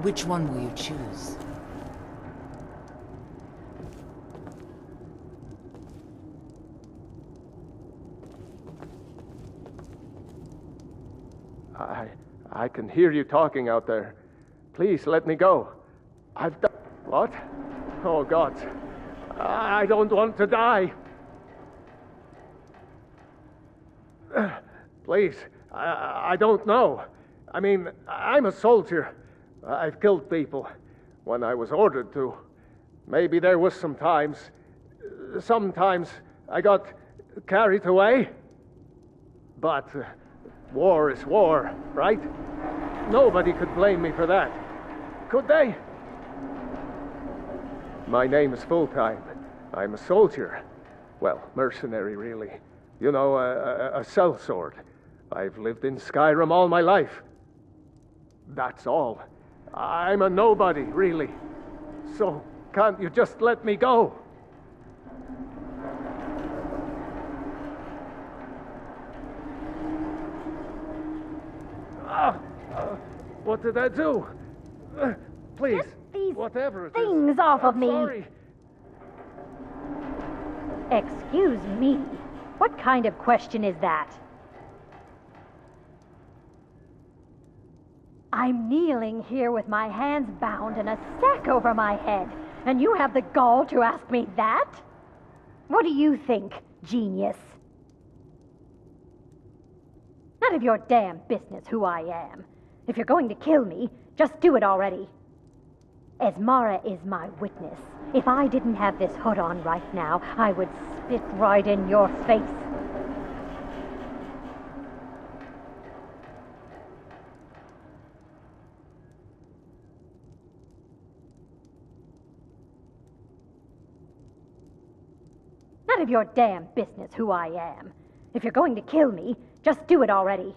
Which one will you choose? I can hear you talking out there. Please let me go. I've done... What? Oh, God. I don't want to die. Please, I don't know. I mean, I'm a soldier. I've killed people when I was ordered to. Maybe there was sometimes I got carried away. But war is war, right? Nobody could blame me for that. Could they? My name is Full-Time. I'm a soldier. Well, mercenary, really. You know, a sellsword. I've lived in Skyrim all my life. That's all. I'm a nobody, really. So, can't you just let me go? What did I do? Please, whatever it is. Things off of me. Sorry. Excuse me. What kind of question is that? I'm kneeling here with my hands bound and a sack over my head, and you have the gall to ask me that? What do you think, genius? None of your damn business who I am. If you're going to kill me, just do it already. Esmara is my witness. If I didn't have this hood on right now, I would spit right in your face. None of your damn business who I am. If you're going to kill me, just do it already.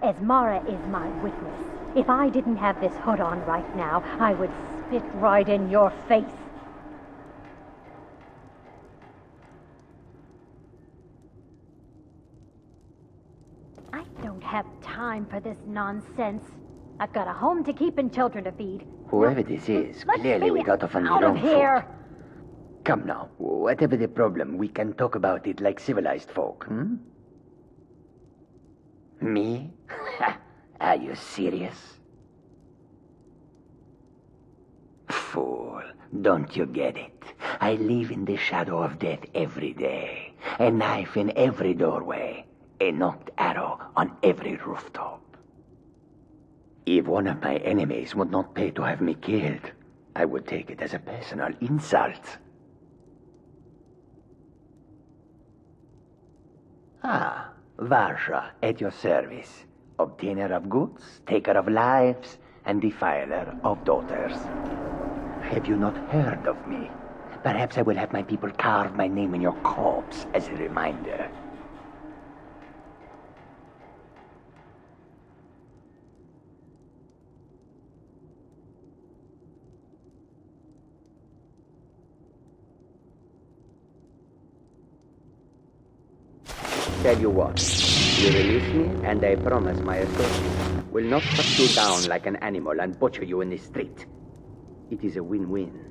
Esmara is my witness. If I didn't have this hood on right now, I would spit right in your face. I don't have time for this nonsense. I've got a home to keep and children to feed. Whoever this is, clearly we got off on the Out wrong of here! foot. Come now, whatever the problem, we can talk about it like civilized folk, hmm? Me? Are you serious? Fool, don't you get it? I live in the shadow of death every day. A knife in every doorway. A knocked arrow on every rooftop. If one of my enemies would not pay to have me killed, I would take it as a personal insult. Ah, Varsha, at your service. Obtainer of goods, taker of lives, and defiler of daughters. Have you not heard of me? Perhaps I will have my people carve my name in your corpse as a reminder. Tell you what, you release me, and I promise my associates will not cut you down like an animal and butcher you in the street. It is a win-win.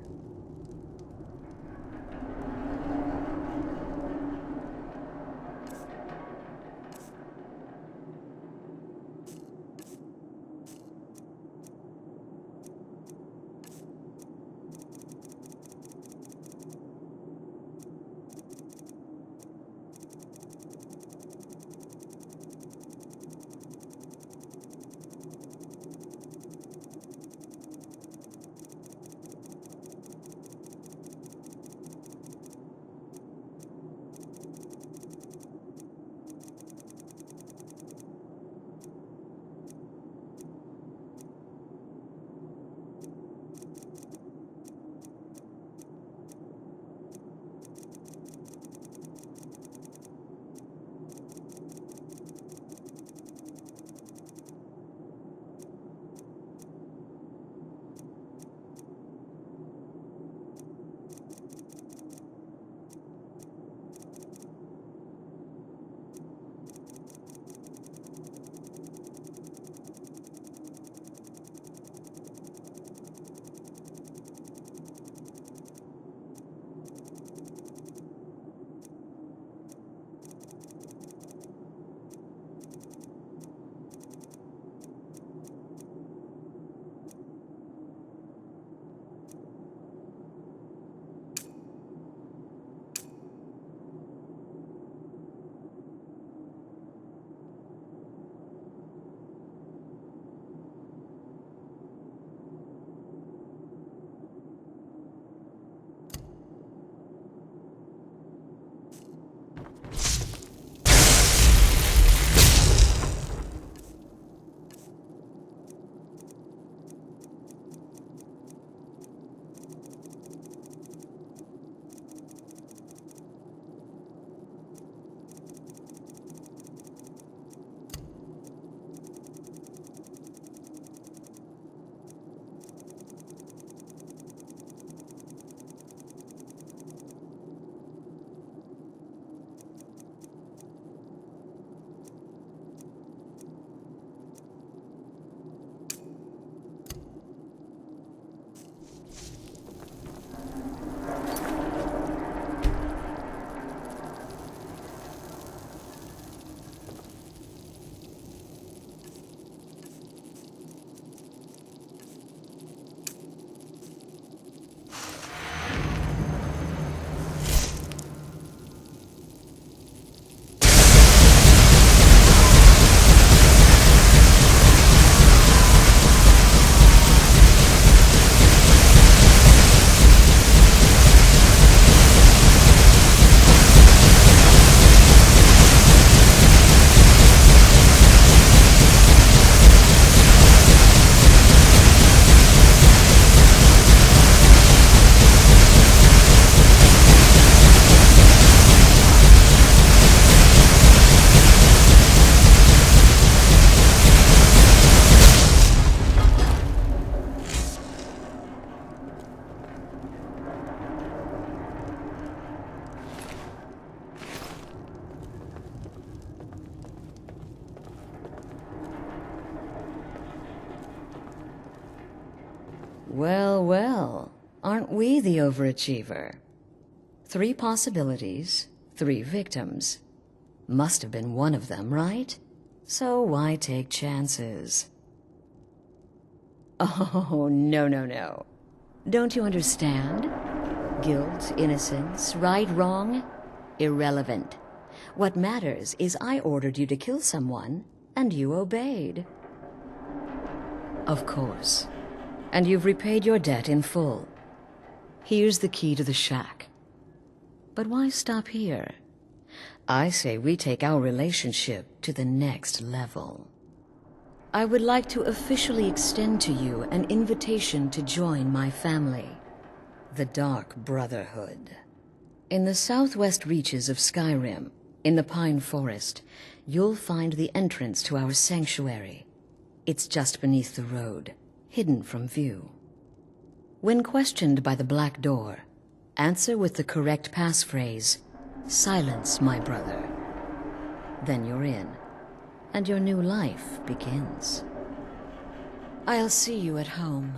Well, well, aren't we the overachiever? 3 possibilities, 3 victims. Must have been one of them, right? So why take chances? Oh, no, no, no. Don't you understand? Guilt, innocence, right, wrong? Irrelevant. What matters is I ordered you to kill someone, and you obeyed. Of course. And you've repaid your debt in full. Here's the key to the shack. But why stop here? I say we take our relationship to the next level. I would like to officially extend to you an invitation to join my family, the Dark Brotherhood. In the southwest reaches of Skyrim, in the Pine Forest, you'll find the entrance to our sanctuary. It's just beneath the road, hidden from view. When questioned by the Black Door, answer with the correct passphrase, "Silence, my brother." Then you're in, and your new life begins. I'll see you at home.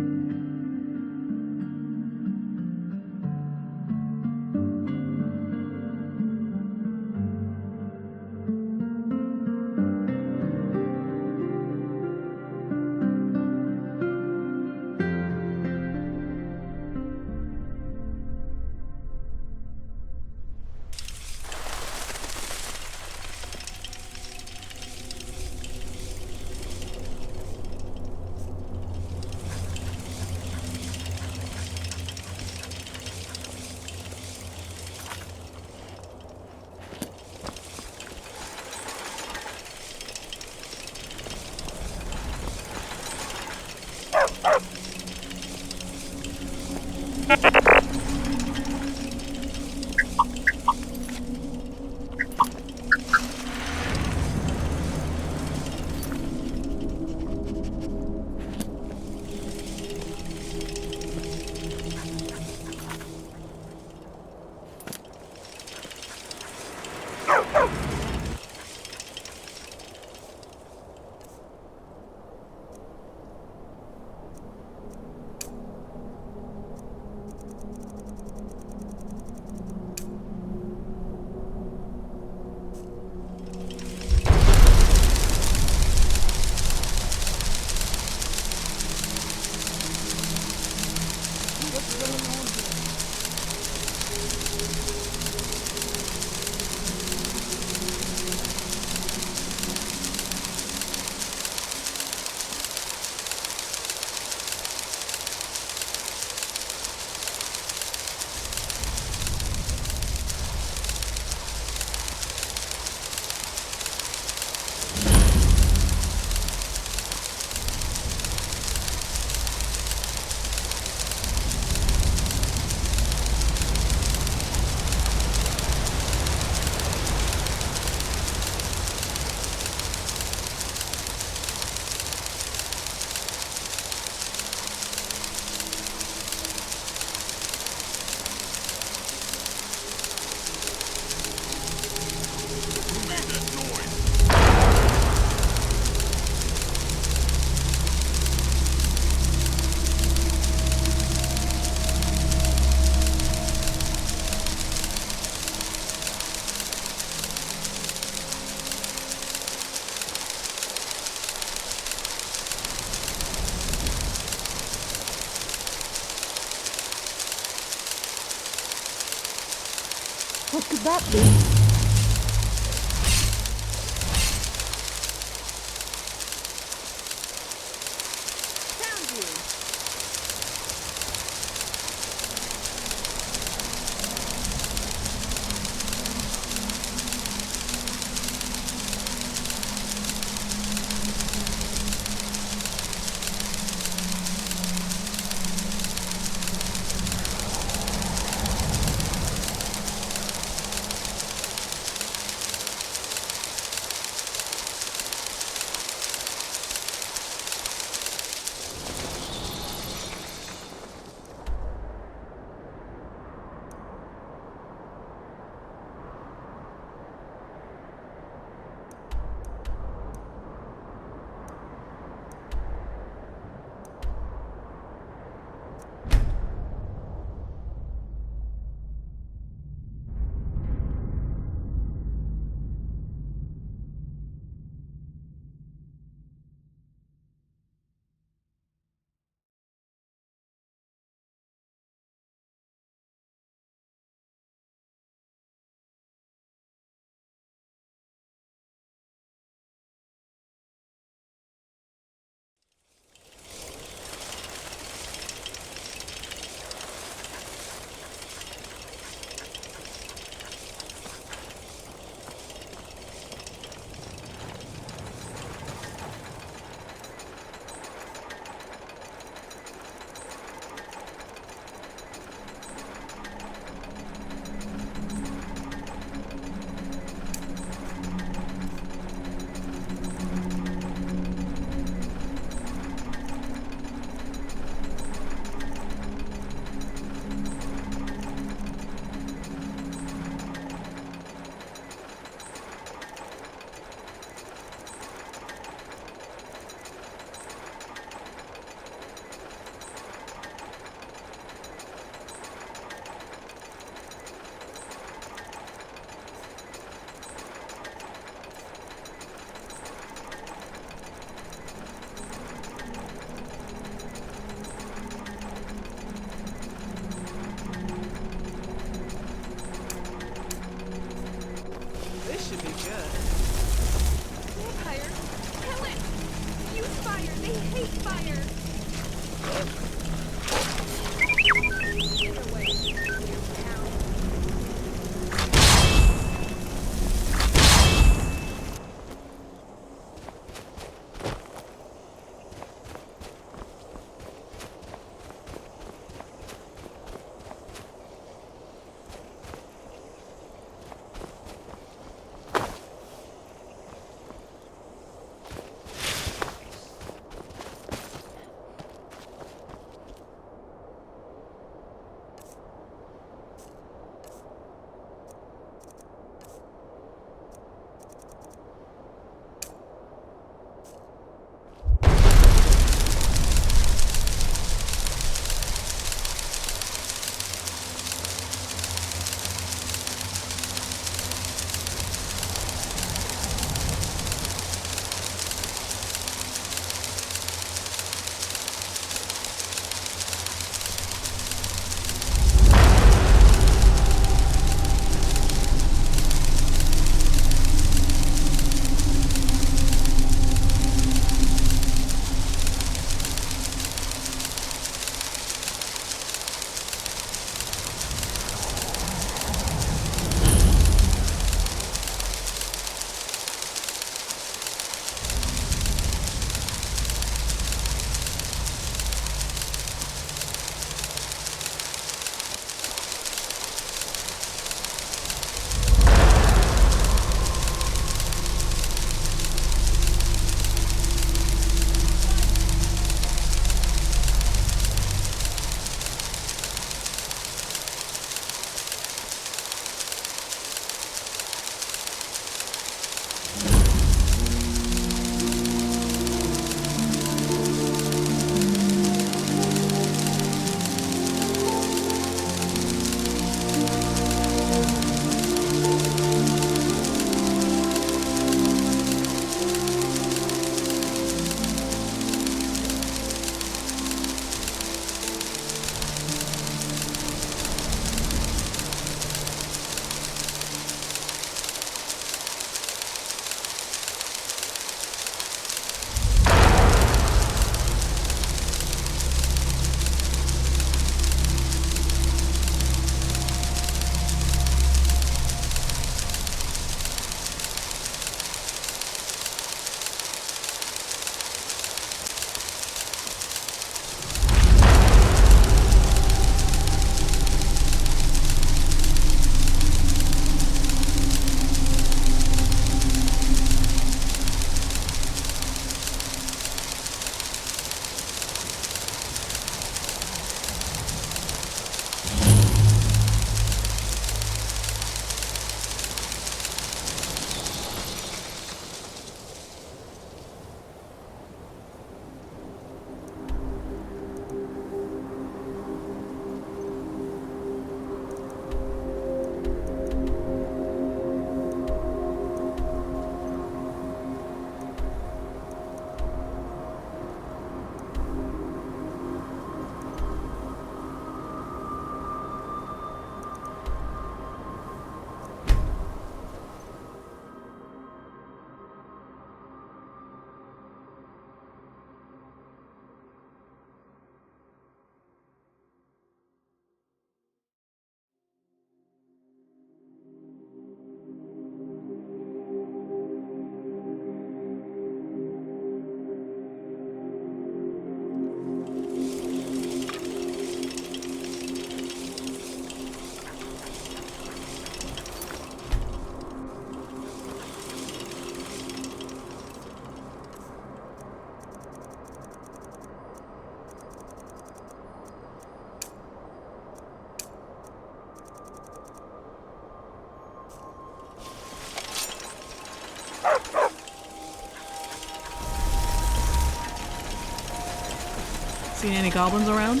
Seen any goblins around?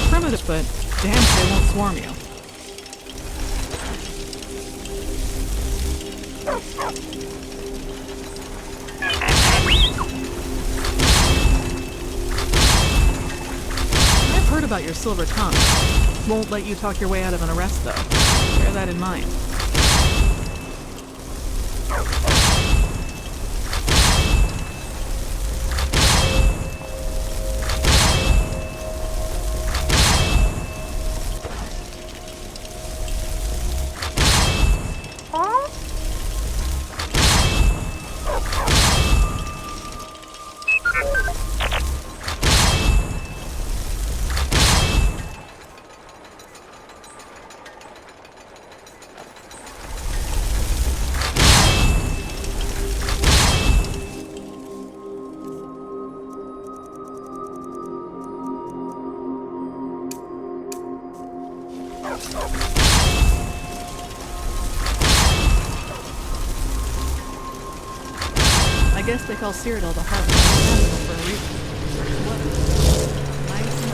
Primitive, but damn, they won't swarm you. I've heard about your silver tongue. Won't let you talk your way out of an arrest, though. Bear that in mind. I guess they call Cyrodiil the heart for a reason. Nice and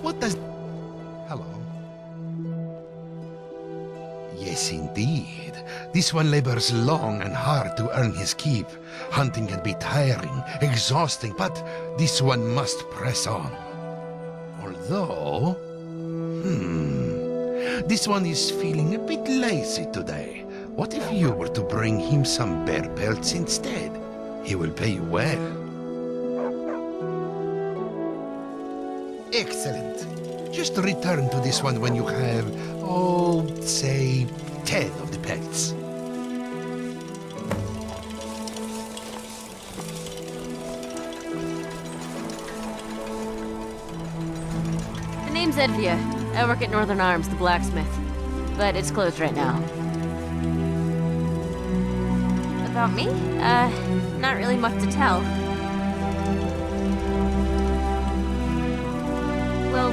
What does... Hello. Yes, indeed. This one labors long and hard to earn his keep. Hunting can be tiring, exhausting, but this one must press on. Although... This one is feeling a bit lazy today. What if you were to bring him some bear pelts instead? He will pay you well. Excellent. Just return to this one when you have, say, 10 of the pelts. The name's Edvia. I work at Northern Arms, the blacksmith. But it's closed right now. About me? Not really much to tell. Well,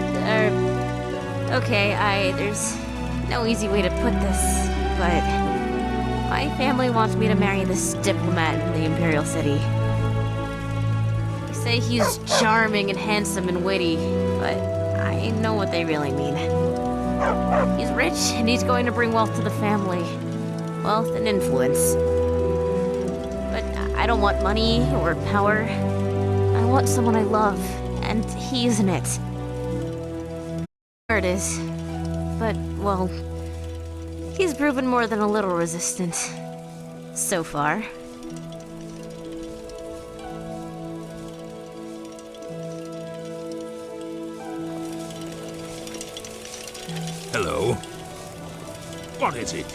okay, there's no easy way to put this, but my family wants me to marry this diplomat in the Imperial City. They say he's charming and handsome and witty, but I know what they really mean. He's rich, and he's going to bring wealth to the family. Wealth and influence. But I don't want money or power. I want someone I love, and he isn't it. There it is. But, well, he's proven more than a little resistant. So far. Hello. What is it?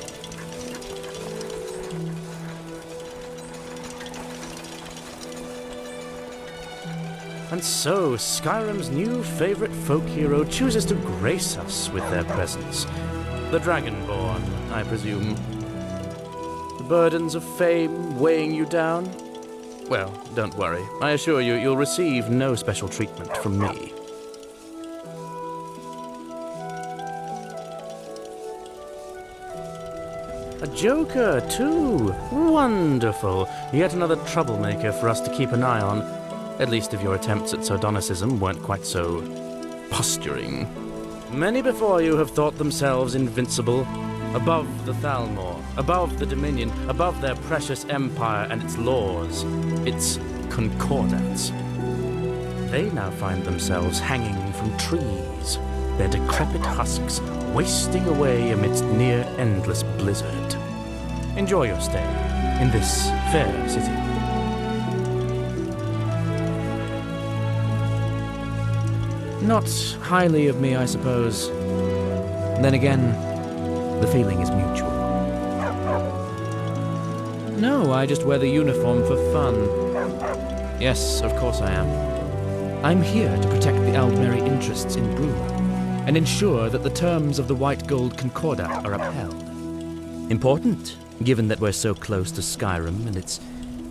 And so, Skyrim's new favorite folk hero chooses to grace us with their presence. The Dragonborn, I presume. The burdens of fame weighing you down? Well, don't worry. I assure you, you'll receive no special treatment from me. A joker, too! Wonderful! Yet another troublemaker for us to keep an eye on. At least if your attempts at sardonicism weren't quite so posturing. Many before you have thought themselves invincible, above the Thalmor, above the Dominion, above their precious empire and its laws, its concordats. They now find themselves hanging from trees, their decrepit husks wasting away amidst near-endless blizzard. Enjoy your stay in this fair city. Not highly of me, I suppose. Then again, the feeling is mutual. No, I just wear the uniform for fun. Yes, of course I am. I'm here to protect the Aldmeri interests in Bruma, and ensure that the terms of the White Gold Concordat are upheld. Important, given that we're so close to Skyrim and its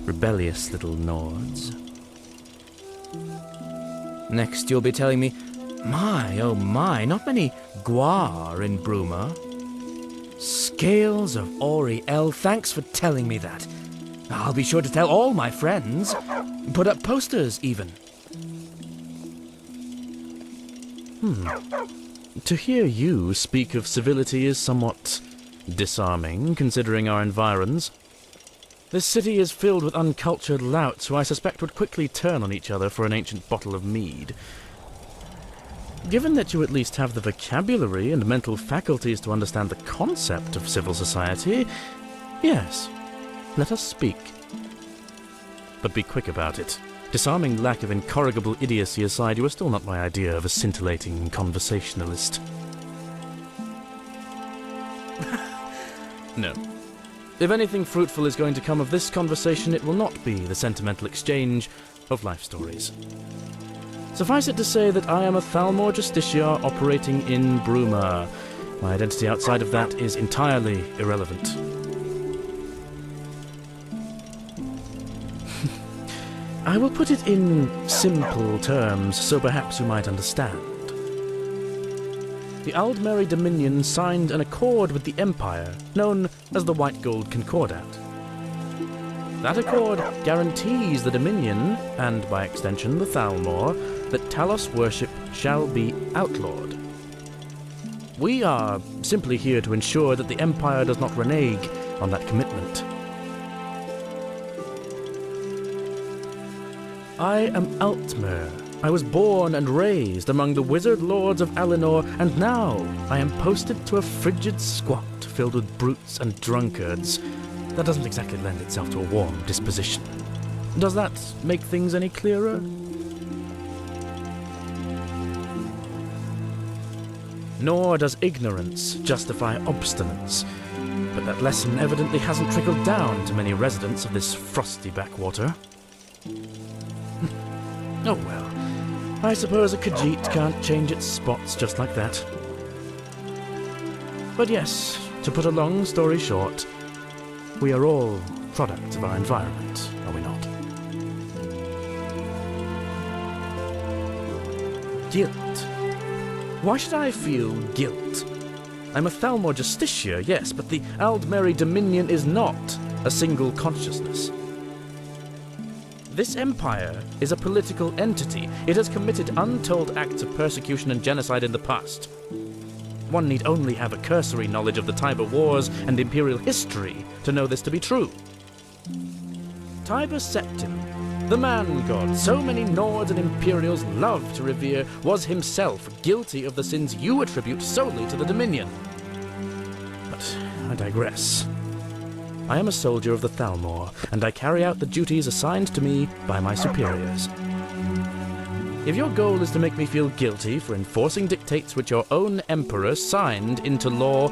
rebellious little Nords. Next, you'll be telling me, my, oh my, not many Gwar in Bruma. Scales of Auriel, thanks for telling me that. I'll be sure to tell all my friends. Put up posters, even. To hear you speak of civility is somewhat disarming, considering our environs. This city is filled with uncultured louts who I suspect would quickly turn on each other for an ancient bottle of mead. Given that you at least have the vocabulary and mental faculties to understand the concept of civil society, yes, let us speak. But be quick about it. Disarming lack of incorrigible idiocy aside, you are still not my idea of a scintillating conversationalist. No. If anything fruitful is going to come of this conversation, it will not be the sentimental exchange of life stories. Suffice it to say that I am a Thalmor Justiciar operating in Bruma. My identity outside of that is entirely irrelevant. I will put it in simple terms, so perhaps you might understand. The Aldmeri Dominion signed an accord with the Empire, known as the White Gold Concordat. That accord guarantees the Dominion, and by extension the Thalmor, that Talos worship shall be outlawed. We are simply here to ensure that the Empire does not renege on that commitment. I am Altmer. I was born and raised among the wizard lords of Alinor, and now I am posted to a frigid squat filled with brutes and drunkards. That doesn't exactly lend itself to a warm disposition. Does that make things any clearer? Nor does ignorance justify obstinance, but that lesson evidently hasn't trickled down to many residents of this frosty backwater. Oh well, I suppose a Khajiit can't change its spots just like that. But yes, to put a long story short, we are all products of our environment, are we not? Guilt. Why should I feel guilt? I'm a Thalmor Justicia, yes, but the Aldmeri Dominion is not a single consciousness. This empire is a political entity. It has committed untold acts of persecution and genocide in the past. One need only have a cursory knowledge of the Tiber Wars and Imperial history to know this to be true. Tiber Septim, the man-god so many Nords and Imperials love to revere, was himself guilty of the sins you attribute solely to the Dominion. But I digress. I am a soldier of the Thalmor, and I carry out the duties assigned to me by my superiors. If your goal is to make me feel guilty for enforcing dictates which your own emperor signed into law,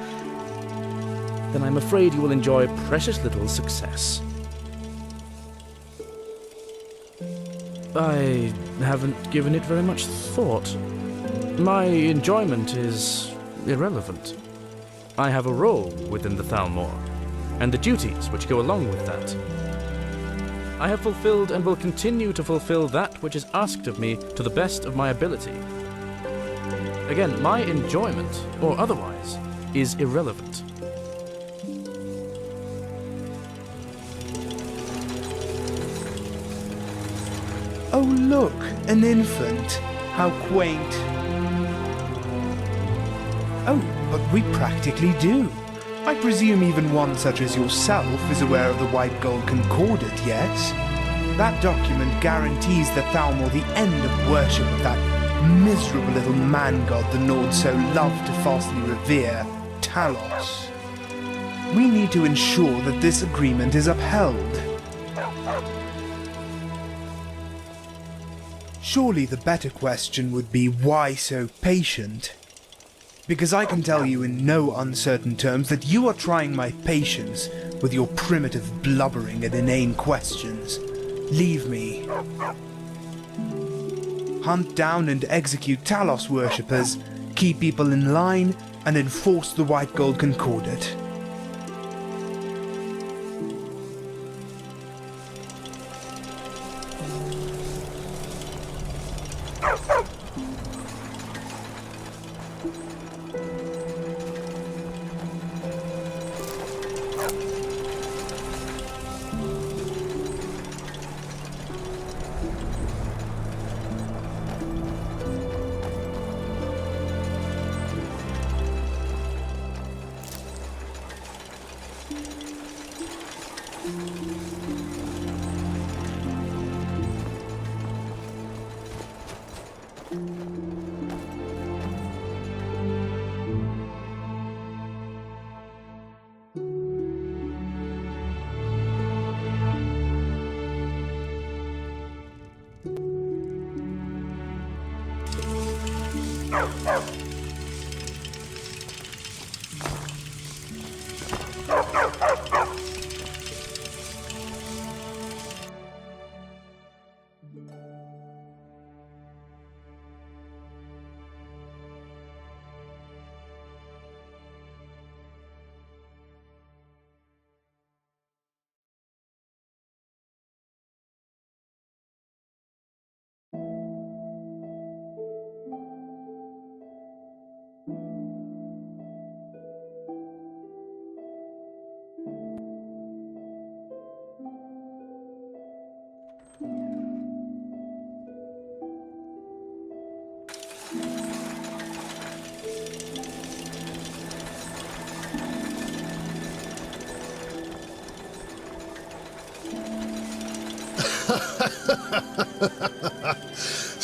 then I'm afraid you will enjoy precious little success. I haven't given it very much thought. My enjoyment is irrelevant. I have a role within the Thalmor, and the duties which go along with that. I have fulfilled and will continue to fulfill that which is asked of me to the best of my ability. Again, my enjoyment, or otherwise, is irrelevant. Oh look, an infant. How quaint. Oh, but we practically do. I presume even one such as yourself is aware of the White Gold Concordat, yes? That document guarantees the Thalmor the end of worship of that miserable little man-god the Nords so love to falsely revere, Talos. We need to ensure that this agreement is upheld. Surely the better question would be, why so patient? Because I can tell you in no uncertain terms that you are trying my patience with your primitive blubbering and inane questions. Leave me. Hunt down and execute Talos worshippers, keep people in line, and enforce the White Gold Concordat.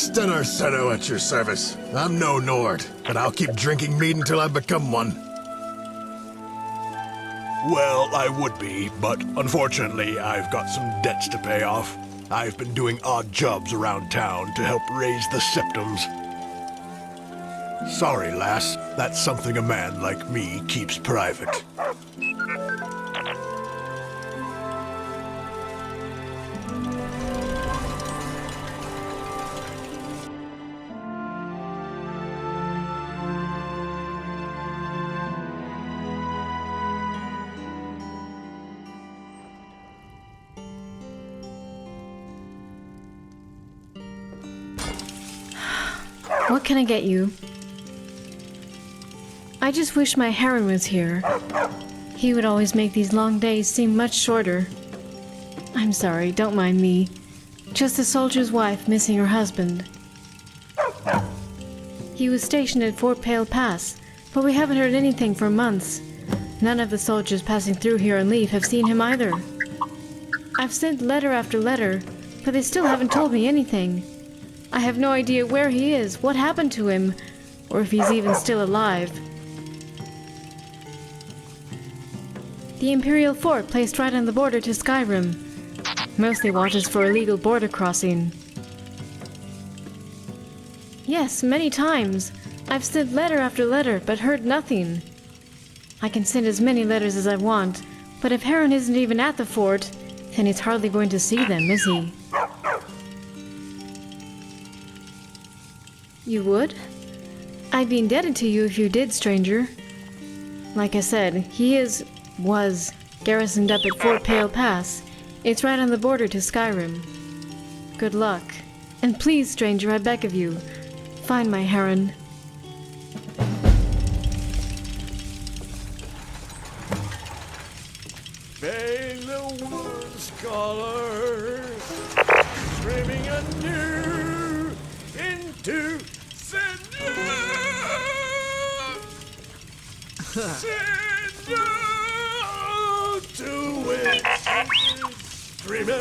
Stunner Seto at your service. I'm no Nord, but I'll keep drinking mead until I become one. Well, I would be, but unfortunately, I've got some debts to pay off. I've been doing odd jobs around town to help raise the septums. Sorry, lass. That's something a man like me keeps private. What can I get you? I just wish my Heron was here. He would always make these long days seem much shorter. I'm sorry, don't mind me. Just a soldier's wife missing her husband. He was stationed at Fort Pale Pass, but we haven't heard anything for months. None of the soldiers passing through here on leave have seen him either. I've sent letter after letter, but they still haven't told me anything. I have no idea where he is, what happened to him, or if he's even still alive. The Imperial fort placed right on the border to Skyrim. Mostly watches for illegal border crossing. Yes, many times. I've sent letter after letter, but heard nothing. I can send as many letters as I want, but if Heron isn't even at the fort, then he's hardly going to see them, is he? You would? I'd be indebted to you if you did, stranger. Like I said, he was garrisoned up at Fort Pale Pass. It's right on the border to Skyrim. Good luck. And please, stranger, I beg of you, find my Heron. Bang the wood scholars, streaming anew into to witches streaming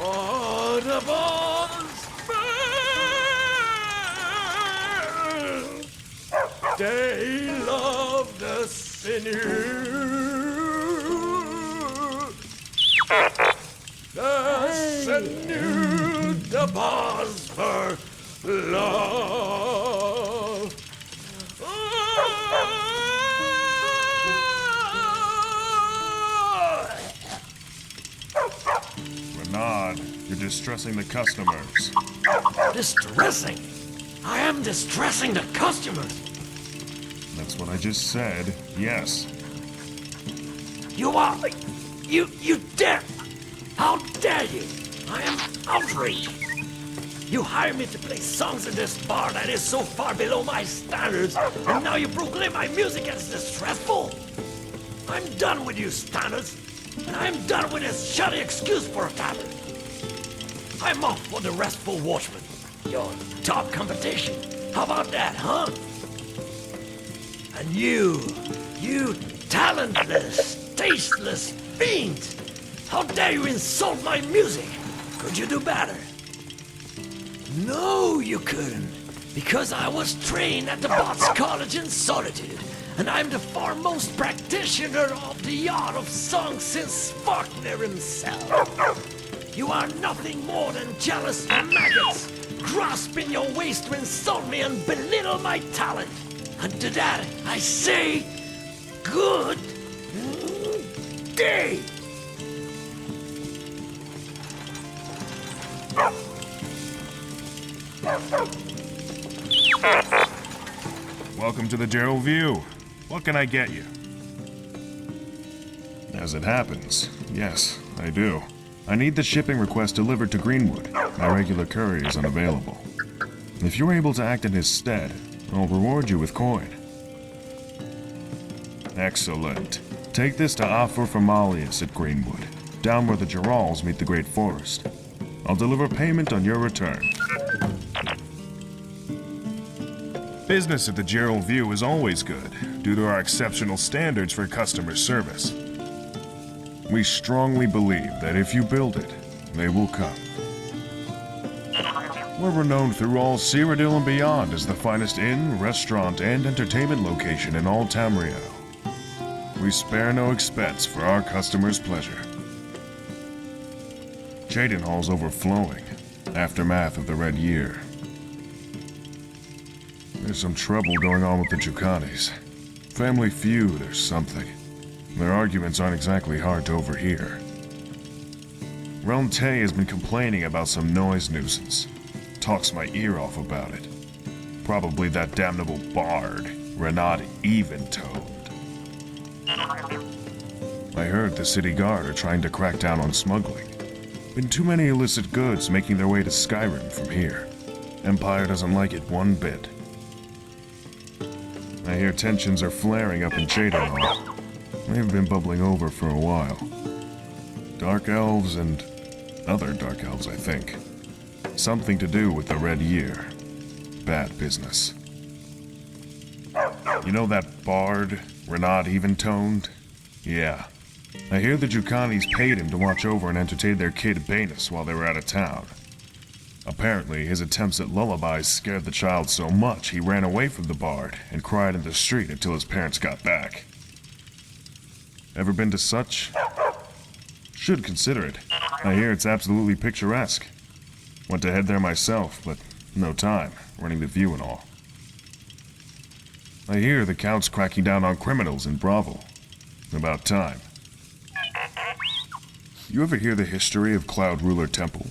on a boss burn. They love the sinew. The sinew, the boss for love. Renaud, you're distressing the customers. Distressing? I am distressing the customers. That's what I just said. Yes. You are... You dare... How dare you? I am outraged. You hired me to play songs in this bar that is so far below my standards, and now you proclaim my music as distressful? I'm done with you, standards, and I'm done with this shoddy excuse for a tavern. I'm off for the Restful Watchman, your top competition. How about that, huh? And you talentless, tasteless fiend! How dare you insult my music? Could you do better? No, you couldn't. Because I was trained at the Bots College in Solitude, and I'm the foremost practitioner of the art of song since Faulkner himself. You are nothing more than jealous maggots, grasping your waist to insult me and belittle my talent. And to that, I say, good day. Welcome to the Gerald View. What can I get you? As it happens, yes, I do. I need the shipping request delivered to Greenwood. My regular courier is unavailable. If you're able to act in his stead, I'll reward you with coin. Excellent. Take this to Afor Formalius at Greenwood, down where the Gerals meet the Great Forest. I'll deliver payment on your return. Business at the Gerald View is always good, due to our exceptional standards for customer service. We strongly believe that if you build it, they will come. We're renowned through all Cyrodiil and beyond as the finest inn, restaurant, and entertainment location in all Tamriel. We spare no expense for our customers' pleasure. Cheydinhall's overflowing, aftermath of the Red Year. There's some trouble going on with the Jukanis. Family feud or something. Their arguments aren't exactly hard to overhear. Realm Tay has been complaining about some noise nuisance. Talks my ear off about it. Probably that damnable bard, Renat Even-Toned. I heard the city guard are trying to crack down on smuggling. Been too many illicit goods making their way to Skyrim from here. Empire doesn't like it one bit. I hear tensions are flaring up in Cheydinhall. They've been bubbling over for a while. Dark elves and other dark elves, I think. Something to do with the Red Year. Bad business. You know that bard, Renat Even-Toned? Yeah. I hear the Jukanis paid him to watch over and entertain their kid Banus while they were out of town. Apparently, his attempts at lullabies scared the child so much he ran away from the bard and cried in the street until his parents got back. Ever been to such? Should consider it. I hear it's absolutely picturesque. Went to head there myself, but no time, running the view and all. I hear the Count's cracking down on criminals in Bravo. About time. You ever hear the history of Cloud Ruler Temple?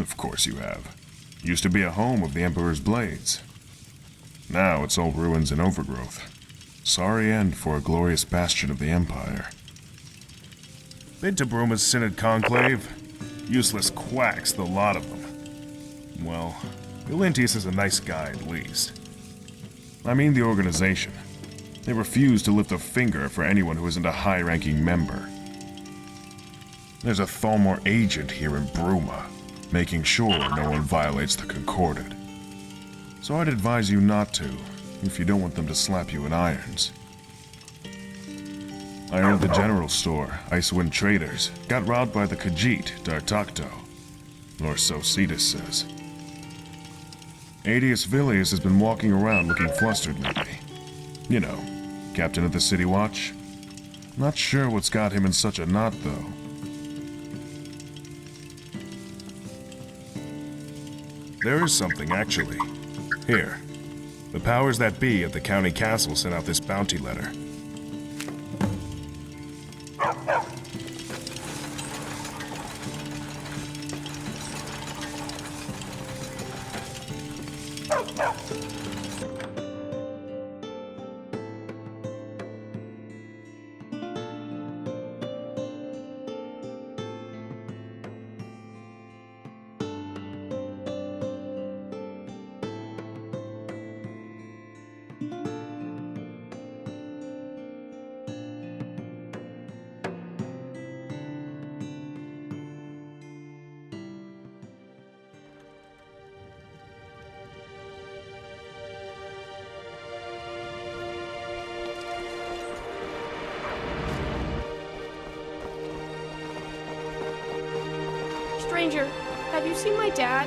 Of course you have. Used to be a home of the Emperor's blades. Now it's all ruins and overgrowth. Sorry end for a glorious bastion of the Empire. Been to Bruma's Synod Conclave? Useless quacks, the lot of them. Well, Galintius is a nice guy at least. I mean the organization. They refuse to lift a finger for anyone who isn't a high-ranking member. There's a Thalmor agent here in Bruma, making sure no one violates the Concordat. So I'd advise you not to, if you don't want them to slap you in irons. I heard the general store, Icewind Traders, got robbed by the Khajiit, Dartakto. Or so Cetus says. Adius Villius has been walking around looking flustered lately. You know, captain of the City Watch. Not sure what's got him in such a knot, though. There is something, actually. Here. The powers that be at the county castle sent out this bounty letter. Stranger, have you seen my dad?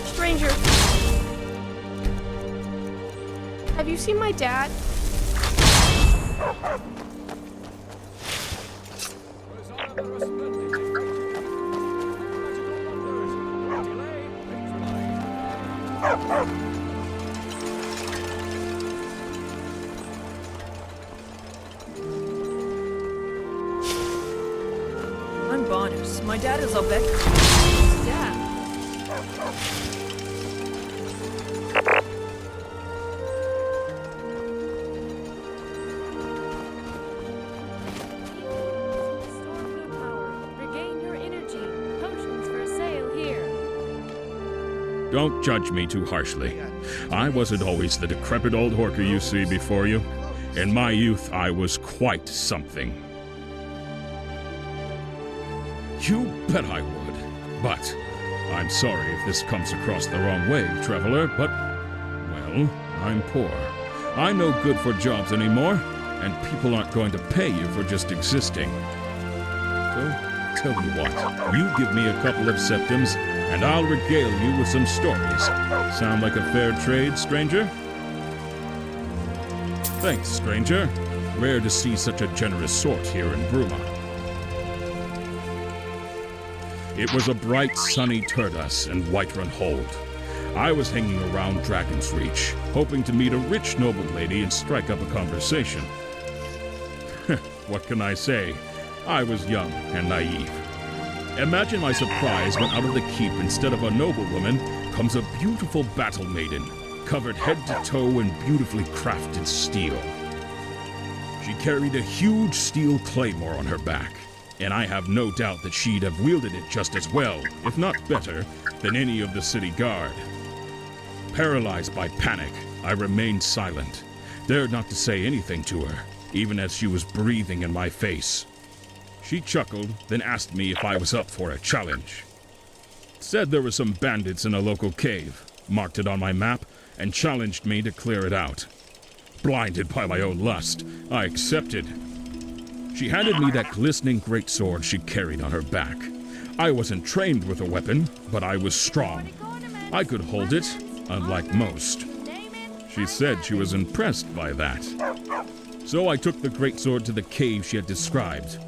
Stranger, have you seen my dad? I'm Bonus. My dad is Obek. Dad. Regain your energy. Potions for sale here. Don't judge me too harshly. I wasn't always the decrepit old horker you see before you. In my youth, I was quite something. You bet I would. But I'm sorry if this comes across the wrong way, traveler, but, well, I'm poor. I'm no good for jobs anymore. and people aren't going to pay you for just existing. So, tell you what, you give me a couple of septims, and I'll regale you with some stories. Sound like a fair trade, stranger? Thanks, stranger. Rare to see such a generous sort here in Bruma. It was a bright, sunny Turdas in Whiterun Hold. I was hanging around Dragon's Reach, hoping to meet a rich noble lady and strike up a conversation. What can I say? I was young and naive. Imagine my surprise when out of the keep, instead of a noblewoman, comes a beautiful battle maiden, covered head to toe in beautifully crafted steel. She carried a huge steel claymore on her back, and I have no doubt that she'd have wielded it just as well, if not better, than any of the city guard. Paralyzed by panic, I remained silent, dared not to say anything to her, even as she was breathing in my face. She chuckled, then asked me if I was up for a challenge. Said there were some bandits in a local cave, marked it on my map, and challenged me to clear it out. Blinded by my own lust, I accepted. She handed me that glistening greatsword she carried on her back. I wasn't trained with a weapon, but I was strong. I could hold it, unlike most. She said she was impressed by that. So I took the greatsword to the cave she had described.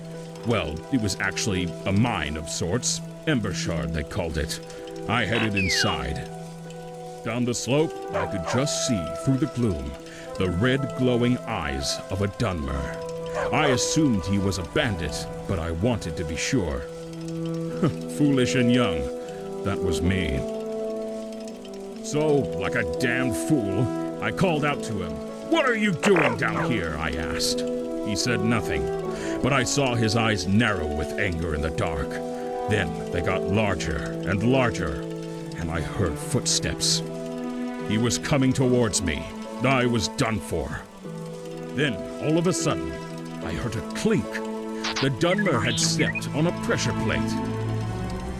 Well, it was actually a mine of sorts. Ember Shard, they called it. I headed inside. Down the slope, I could just see, through the gloom, the red glowing eyes of a Dunmer. I assumed he was a bandit, but I wanted to be sure. Foolish and young, that was me. So, like a damned fool, I called out to him. "What are you doing down here?" I asked. He said nothing, but I saw his eyes narrow with anger in the dark. Then they got larger and larger, and I heard footsteps. He was coming towards me. I was done for. Then, all of a sudden, I heard a clink. The Dunmer had stepped on a pressure plate.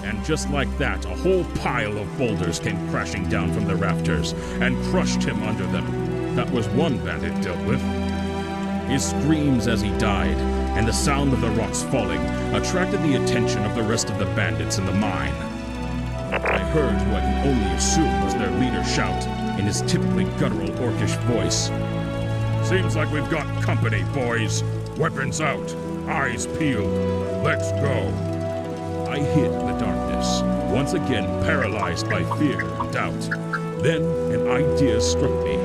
And just like that, a whole pile of boulders came crashing down from the rafters and crushed him under them. That was one bandit dealt with. His screams as he died, and the sound of the rocks falling, attracted the attention of the rest of the bandits in the mine. I heard who I can only assume was their leader shout, in his typically guttural orcish voice. "Seems like we've got company, boys. Weapons out, eyes peeled. Let's go." I hid in the darkness, once again paralyzed by fear and doubt. Then an idea struck me.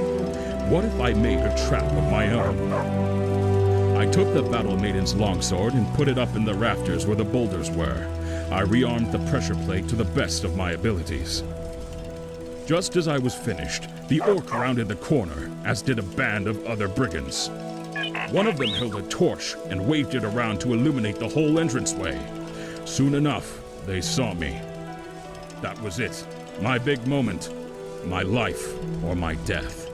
What if I made a trap of my own? I took the Battle Maiden's longsword and put it up in the rafters where the boulders were. I rearmed the pressure plate to the best of my abilities. Just as I was finished, the orc rounded the corner, as did a band of other brigands. One of them held a torch and waved it around to illuminate the whole entranceway. Soon enough, they saw me. That was it. My big moment. My life or my death.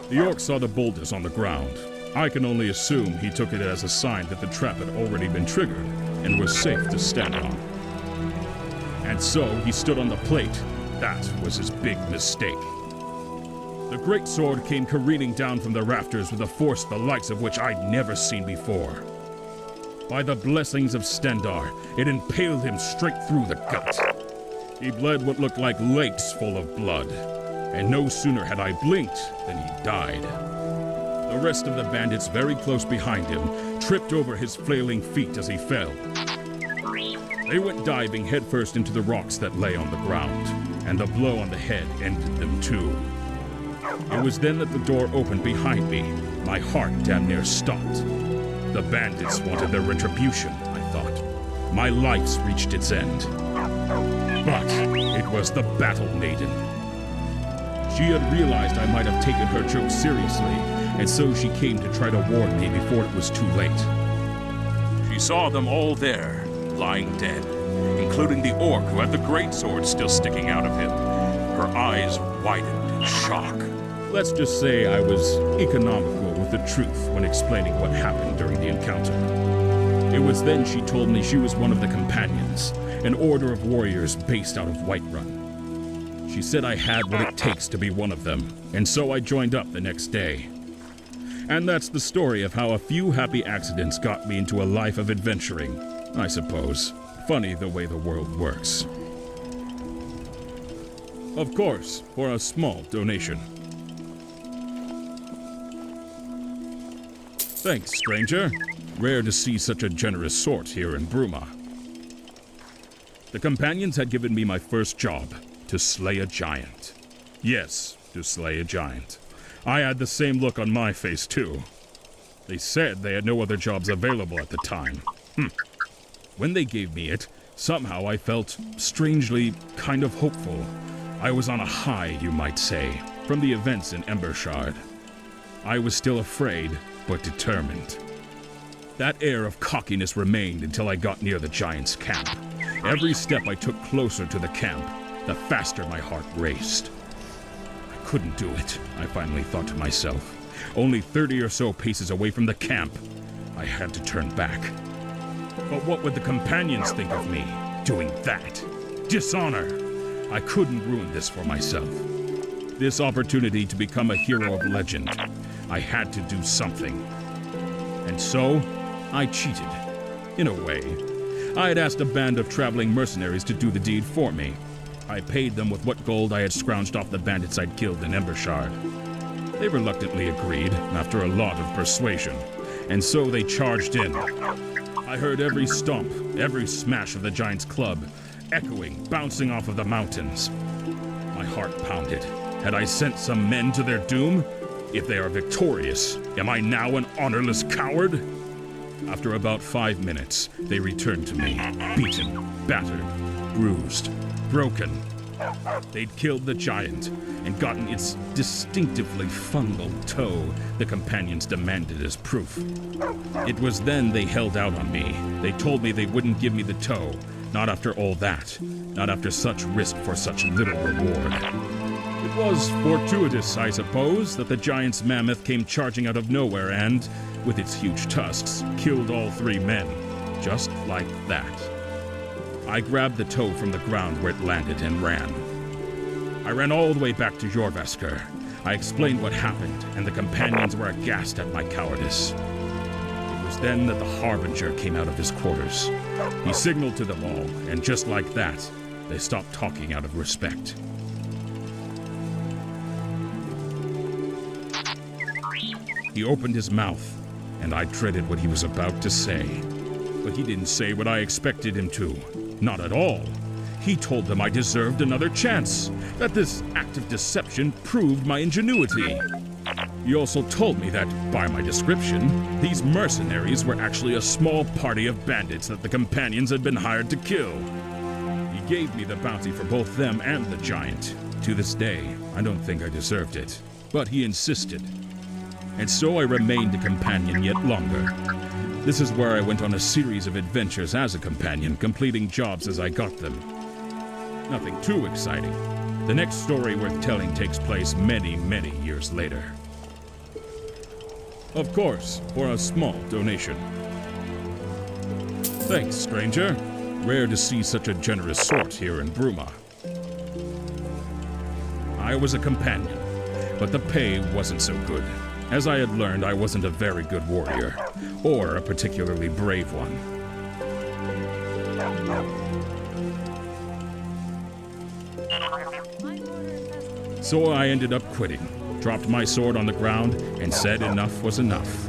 The orc saw the boulders on the ground. I can only assume he took it as a sign that the trap had already been triggered and was safe to stand on. And so he stood on the plate. That was his big mistake. The great sword came careening down from the rafters with a force the likes of which I'd never seen before. By the blessings of Stendarr, it impaled him straight through the gut. He bled what looked like lakes full of blood, and no sooner had I blinked than he died. The rest of the bandits very close behind him tripped over his flailing feet as he fell. They went diving headfirst into the rocks that lay on the ground, and the blow on the head ended them too. It was then that the door opened behind me. My heart damn near stopped. The bandits wanted their retribution, I thought. My life's reached its end. But it was the Battle Maiden. She had realized I might have taken her joke seriously, and so she came to try to warn me before it was too late. She saw them all there, lying dead, including the orc who had the greatsword still sticking out of him. Her eyes widened in shock. Let's just say I was economical with the truth when explaining what happened during the encounter. It was then she told me she was one of the companions, an order of warriors based out of Whiterun. She said I had what it takes to be one of them, and so I joined up the next day. And that's the story of how a few happy accidents got me into a life of adventuring, I suppose. Funny the way the world works. Of course, for a small donation. Thanks, stranger. Rare to see such a generous sort here in Bruma. The companions had given me my first job, to slay a giant. Yes, to slay a giant. I had the same look on my face, too. They said they had no other jobs available at the time. When they gave me it, somehow I felt strangely kind of hopeful. I was on a high, you might say, from the events in Embershard. I was still afraid, but determined. That air of cockiness remained until I got near the giant's camp. Every step I took closer to the camp, the faster my heart raced. I couldn't do it, I finally thought to myself. Only 30 or so paces away from the camp, I had to turn back. But what would the companions think of me, doing that? Dishonor! I couldn't ruin this for myself. This opportunity to become a hero of legend, I had to do something. And so, I cheated. In a way. I had asked a band of traveling mercenaries to do the deed for me. I paid them with what gold I had scrounged off the bandits I'd killed in Embershard. They reluctantly agreed, after a lot of persuasion, and so they charged in. I heard every stomp, every smash of the giant's club, echoing, bouncing off of the mountains. My heart pounded. Had I sent some men to their doom? If they are victorious, am I now an honorless coward? After about 5 minutes, they returned to me, beaten, battered, bruised, broken. They'd killed the giant and gotten its distinctively fungal toe the companions demanded as proof. It was then they held out on me. They told me they wouldn't give me the toe, not after all that, not after such risk for such little reward. It was fortuitous, I suppose, that the giant's mammoth came charging out of nowhere and, with its huge tusks, killed all 3 men, just like that. I grabbed the toe from the ground where it landed and ran. I ran all the way back to Jorvaskr. I explained what happened, and the companions were aghast at my cowardice. It was then that the Harbinger came out of his quarters. He signaled to them all, and just like that, they stopped talking out of respect. He opened his mouth, and I dreaded what he was about to say. But he didn't say what I expected him to. Not at all. He told them I deserved another chance, that this act of deception proved my ingenuity. He also told me that, by my description, these mercenaries were actually a small party of bandits that the companions had been hired to kill. He gave me the bounty for both them and the giant. To this day, I don't think I deserved it, but he insisted. And so I remained a companion yet longer. This is where I went on a series of adventures as a companion, completing jobs as I got them. Nothing too exciting. The next story worth telling takes place many, many years later. Of course, for a small donation. Thanks, stranger. Rare to see such a generous sort here in Bruma. I was a companion, but the pay wasn't so good. As I had learned, I wasn't a very good warrior, or a particularly brave one. So I ended up quitting, dropped my sword on the ground, and said enough was enough.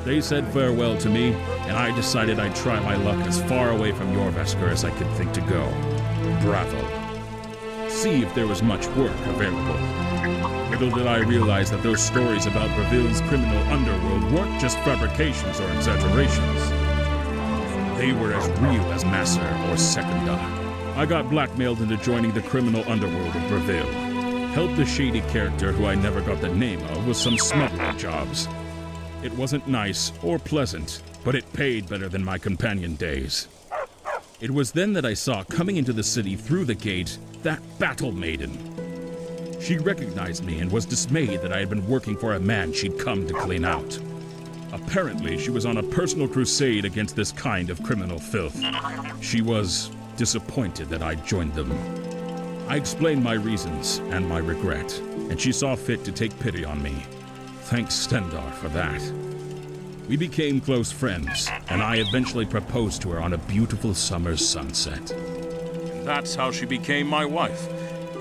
They said farewell to me, and I decided I'd try my luck as far away from Jorvaskr as I could think to go. Bravo. See if there was much work available. Little did I realize that those stories about Breville's criminal underworld weren't just fabrications or exaggerations. They were as real as Nasser or Sekunda. I got blackmailed into joining the criminal underworld of Breville. Helped a shady character who I never got the name of with some smuggling jobs. It wasn't nice or pleasant, but it paid better than my companion days. It was then that I saw coming into the city through the gate that battle maiden. She recognized me and was dismayed that I had been working for a man she'd come to clean out. Apparently, she was on a personal crusade against this kind of criminal filth. She was disappointed that I'd joined them. I explained my reasons and my regret, and she saw fit to take pity on me. thank Stendar for that. We became close friends, and I eventually proposed to her on a beautiful summer's sunset. And that's how she became my wife.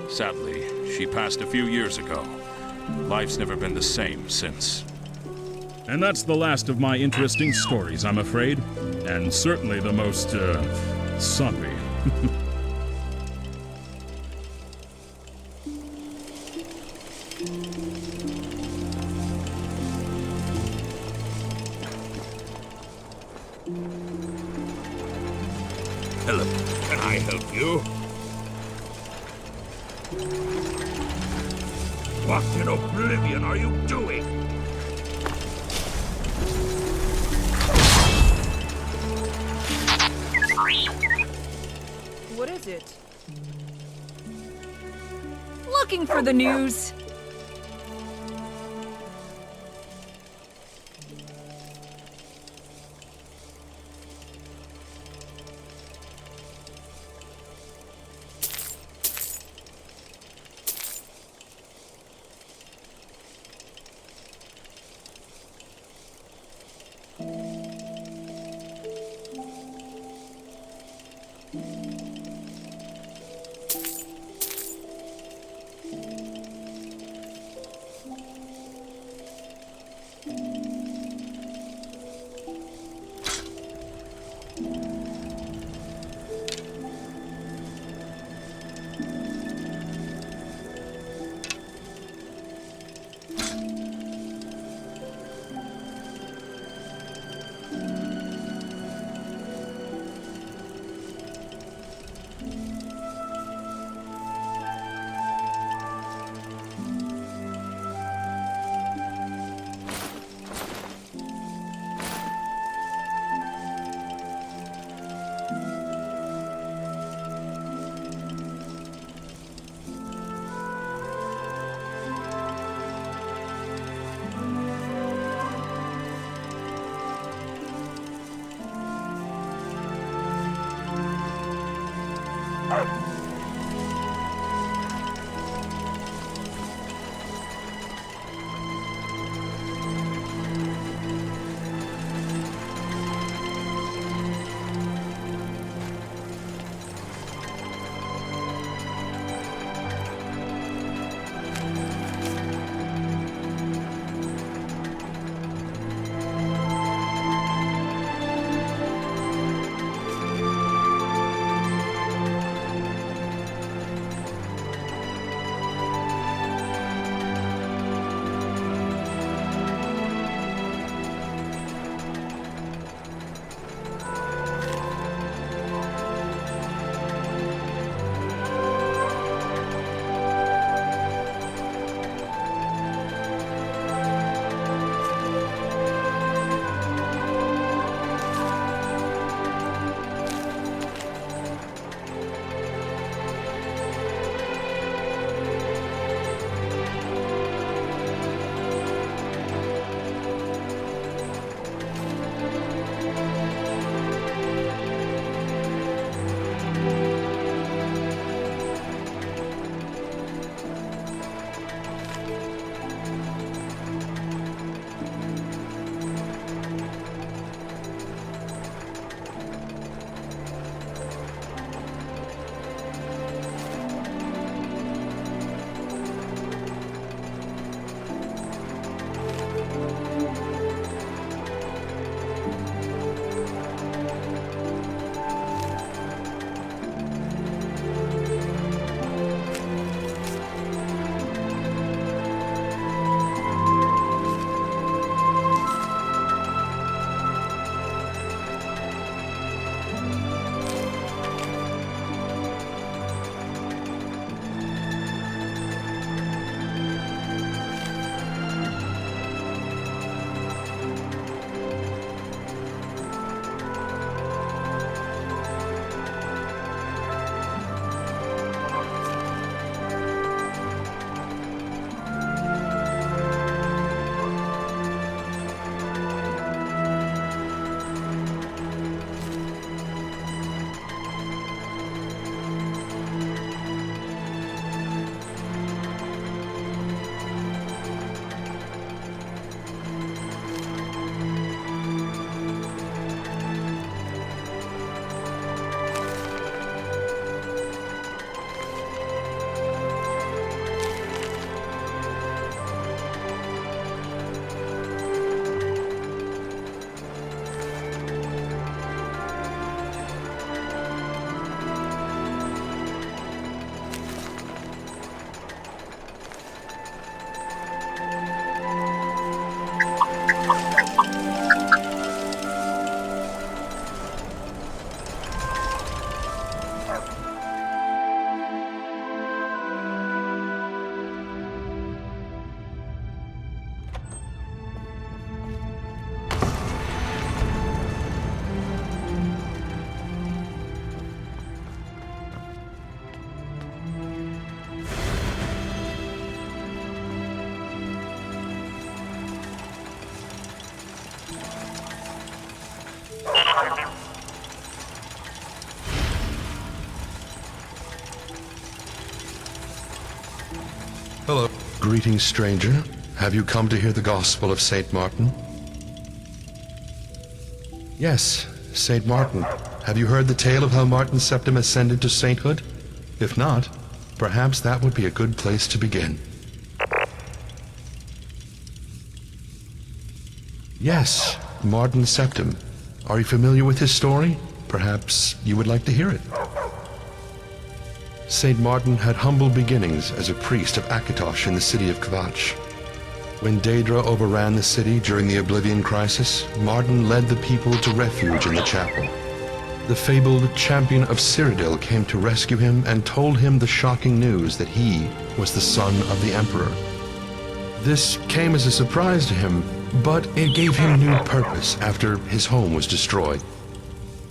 Sadly, she passed a few years ago. Life's never been the same since. And that's the last of my interesting stories, I'm afraid. And certainly the most, soppy. Hello, can I help you? What in oblivion are you doing? What is it? Looking for the news. Greetings, stranger. Have you come to hear the gospel of Saint Martin? Yes, Saint Martin. Have you heard the tale of how Martin Septim ascended to sainthood? If not, perhaps that would be a good place to begin. Yes, Martin Septim. Are you familiar with his story? Perhaps you would like to hear it. Saint Martin had humble beginnings as a priest of Akatosh in the city of Kvatch. When Daedra overran the city during the Oblivion Crisis, Martin led the people to refuge in the chapel. The fabled champion of Cyrodiil came to rescue him and told him the shocking news that he was the son of the Emperor. This came as a surprise to him, but it gave him new purpose after his home was destroyed.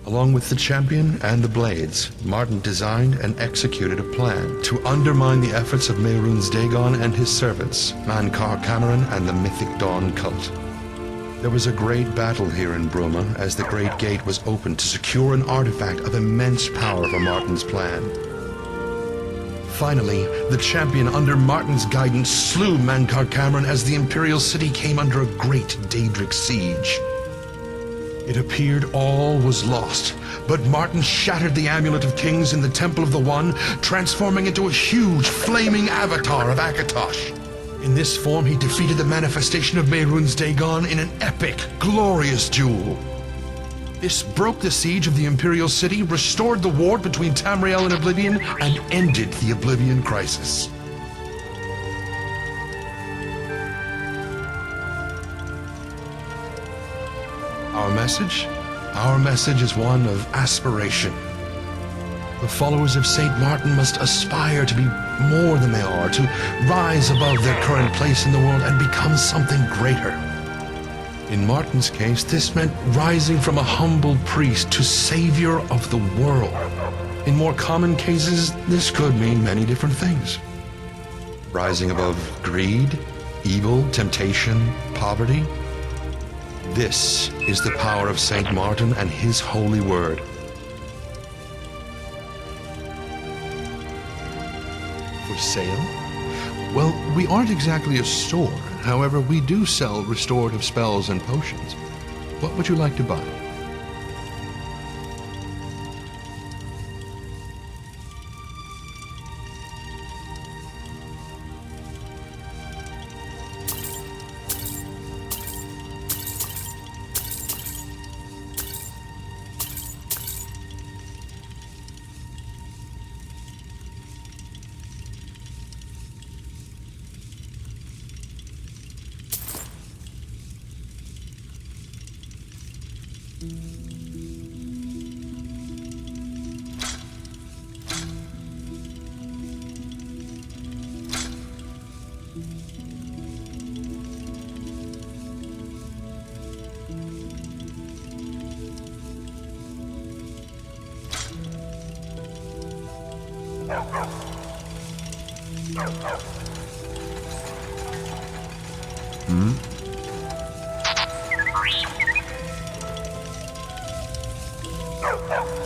Along with the champion and the blades, Martin designed and executed a plan to undermine the efforts of Mehrunes Dagon and his servants, Mankar Cameron and the mythic Dawn cult. There was a great battle here in Bruma as the Great Gate was opened to secure an artifact of immense power for Martin's plan. Finally, the champion under Martin's guidance slew Mankar Cameron as the Imperial City came under a great Daedric siege. It appeared all was lost, but Martin shattered the Amulet of Kings in the Temple of the One, transforming into a huge, flaming avatar of Akatosh. In this form, he defeated the manifestation of Mehrunes Dagon in an epic, glorious duel. This broke the siege of the Imperial City, restored the war between Tamriel and Oblivion, and ended the Oblivion Crisis. Our message? Our message is one of aspiration. The followers of Saint Martin must aspire to be more than they are, to rise above their current place in the world and become something greater. In Martin's case, this meant rising from a humble priest to savior of the world. In more common cases, this could mean many different things. Rising above greed, evil, temptation, poverty. This is the power of Saint Martin and his holy word. For sale? Well, we aren't exactly a store. However, we do sell restorative spells and potions. What would you like to buy?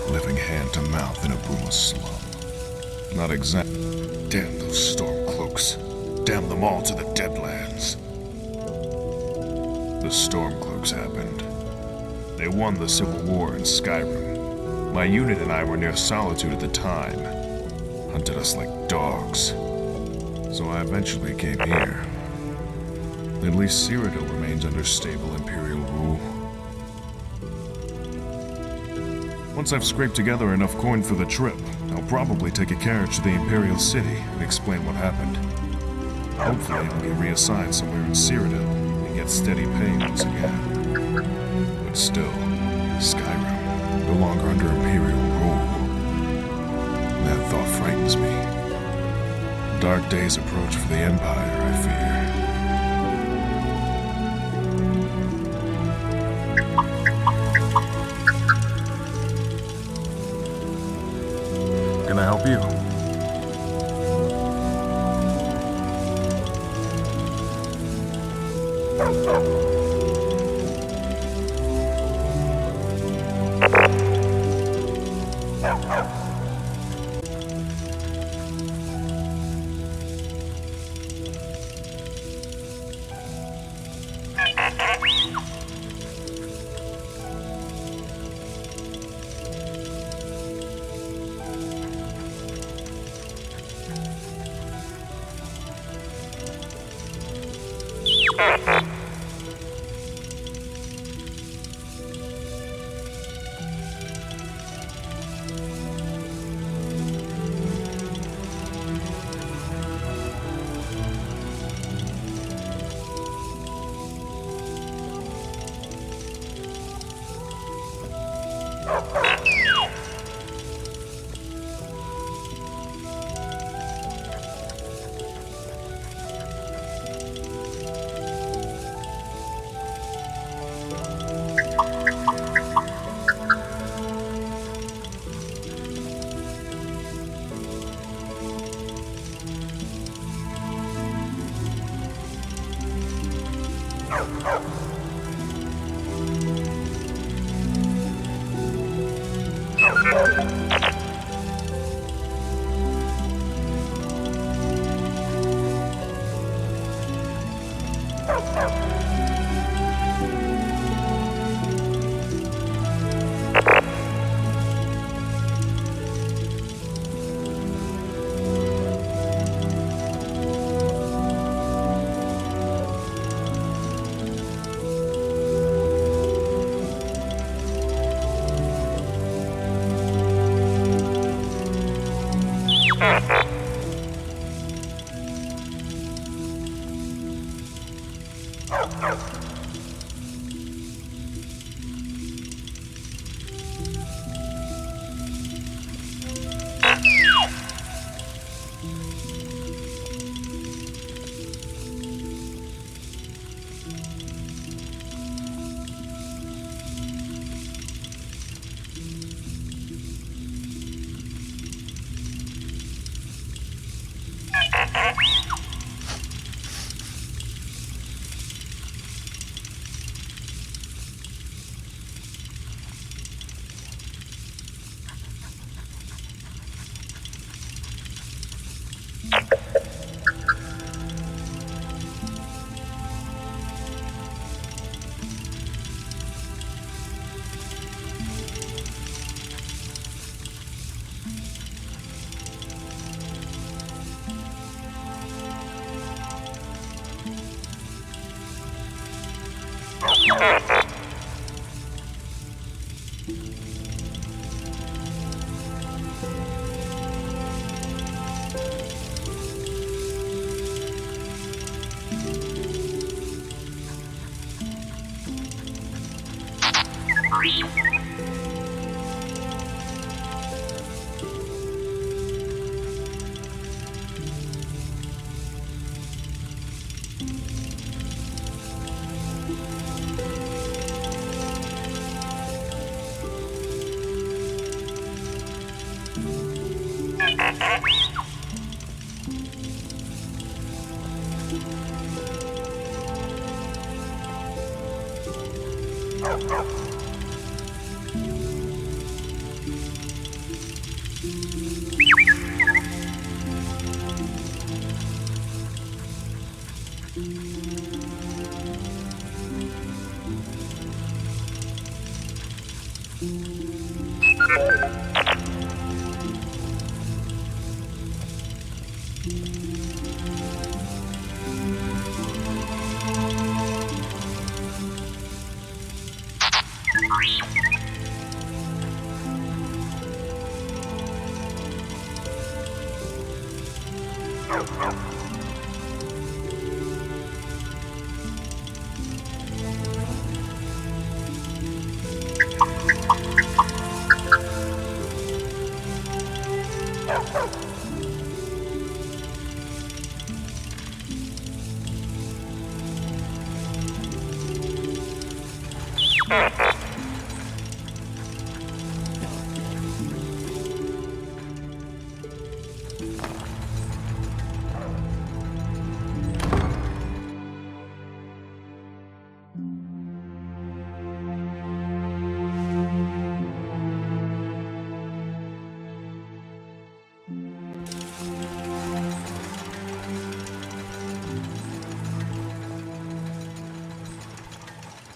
Living hand to mouth in a Bruma slum. Not exact. Damn those Stormcloaks. Damn them all to the Deadlands. The Stormcloaks happened. They won the Civil War in Skyrim. My unit and I were near Solitude at the time. Hunted us like dogs. So I eventually came here. At least Cyrodiil remains under stable Imperial rule. Once I've scraped together enough coin for the trip, I'll probably take a carriage to the Imperial City and explain what happened. Hopefully I'll get reassigned somewhere in Cyrodiil and get steady pay once again. But still, Skyrim, no longer under Imperial rule. That thought frightens me. Dark days approach for the Empire, I fear. Can I help you?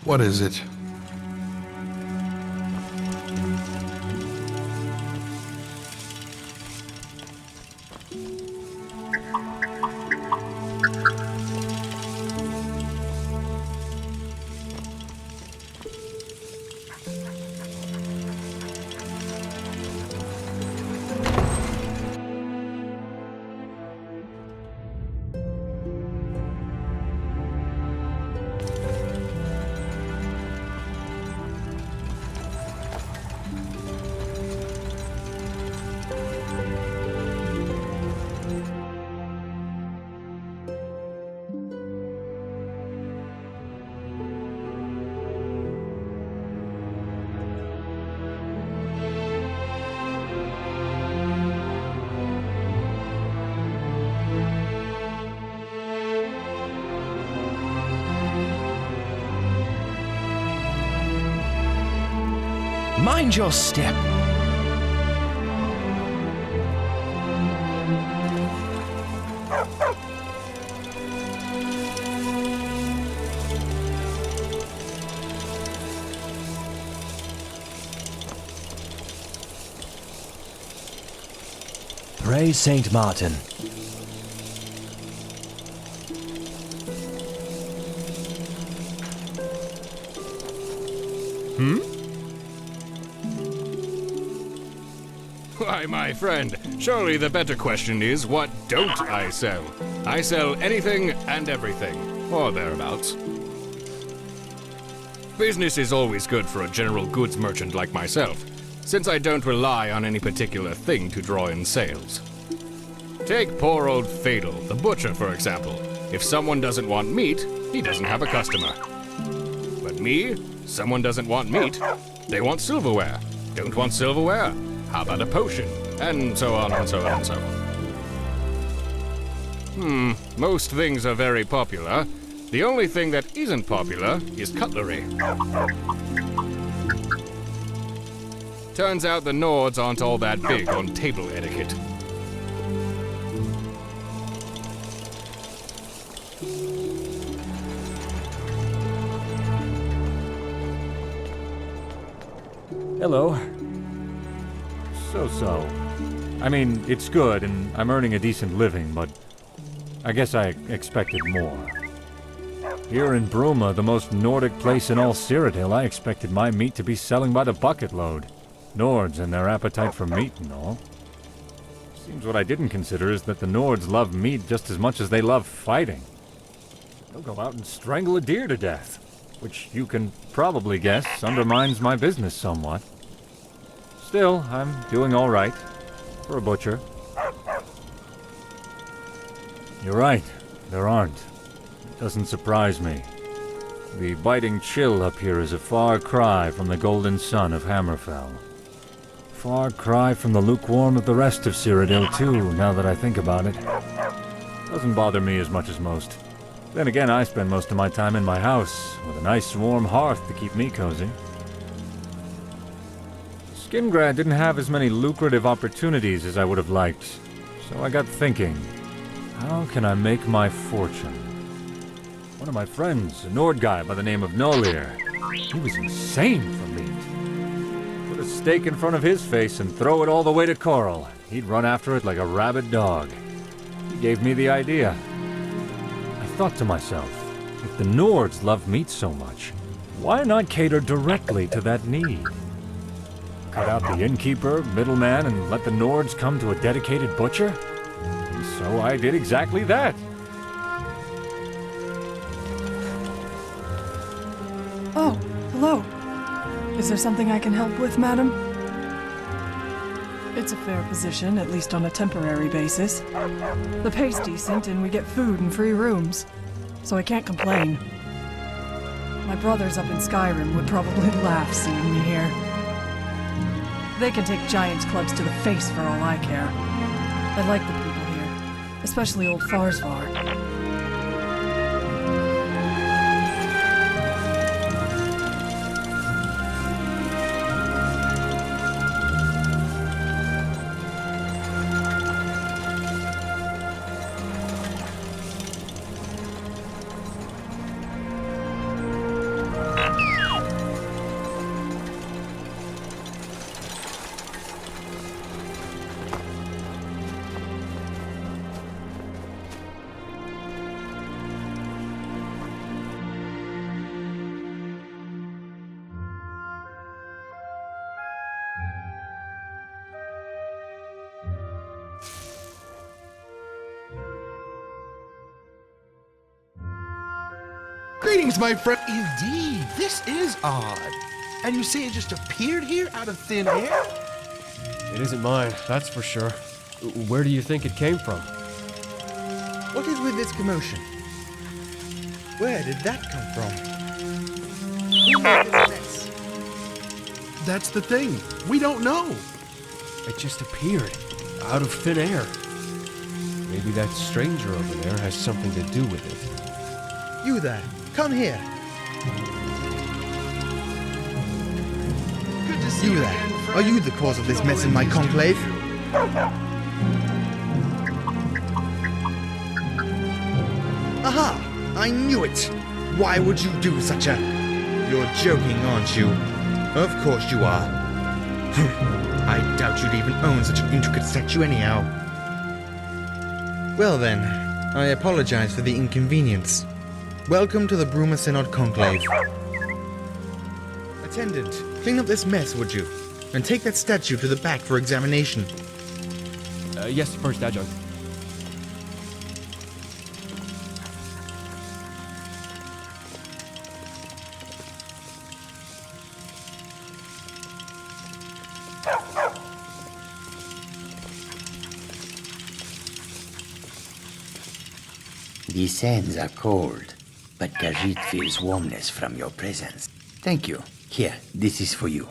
What is it? Mind your step. Praise Saint Martin. Why, my friend, surely the better question is, what don't I sell? I sell anything and everything, or thereabouts. Business is always good for a general goods merchant like myself, since I don't rely on any particular thing to draw in sales. Take poor old Fadel, the butcher, for example. If someone doesn't want meat, he doesn't have a customer. But me, someone doesn't want meat, they want silverware. Don't want silverware? How about a potion? And so on and so on and so on. Most things are very popular. The only thing that isn't popular is cutlery. Turns out the Nords aren't all that big on table etiquette. Hello. So. I mean, it's good, and I'm earning a decent living, but I guess I expected more. Here in Bruma, the most Nordic place in all Cyrodiil, I expected my meat to be selling by the bucket load. Nords and their appetite for meat and all. Seems what I didn't consider is that the Nords love meat just as much as they love fighting. They'll go out and strangle a deer to death, which you can probably guess undermines my business somewhat. Still, I'm doing all right. For a butcher. You're right. There aren't. It doesn't surprise me. The biting chill up here is a far cry from the golden sun of Hammerfell. Far cry from the lukewarm of the rest of Cyrodiil, too, now that I think about it. Doesn't bother me as much as most. Then again, I spend most of my time in my house, with a nice warm hearth to keep me cozy. Skingrad didn't have as many lucrative opportunities as I would have liked, so I got thinking, how can I make my fortune? One of my friends, a Nord guy by the name of Nolir, he was insane for meat. Put a steak in front of his face and throw it all the way to Coral. He'd run after it like a rabid dog. He gave me the idea. I thought to myself, if the Nords love meat so much, why not cater directly to that need? Cut out the innkeeper, middleman, and let the Nords come to a dedicated butcher? And so I did exactly that. Oh, hello. Is there something I can help with, madam? It's a fair position, at least on a temporary basis. The pay's decent, and we get food and free rooms, so I can't complain. My brothers up in Skyrim would probably laugh seeing me here. They can take giants' clubs to the face for all I care. I like the people here, especially old Farsvar. Greetings, my friend. Indeed, this is odd. And you say it just appeared here out of thin air? It isn't mine, that's for sure. Where do you think it came from? What is with this commotion? Where did that come from? Who made this mess? That's the thing. We don't know. It just appeared, out of thin air. Maybe that stranger over there has something to do with it. You there, come here. Good to You there, are you the cause of this mess in my conclave? Aha! I knew it! Why would you do such a... You're joking, aren't you? Of course you are. I doubt you'd even own such an intricate statue anyhow. Well then, I apologize for the inconvenience. Welcome to the Bruma Synod Conclave. Attendant, clean up this mess, would you? And take that statue to the back for examination. Yes, First Adjunct. These sands are cold, but Khajiit feels warmness from your presence. Thank you. Here, this is for you.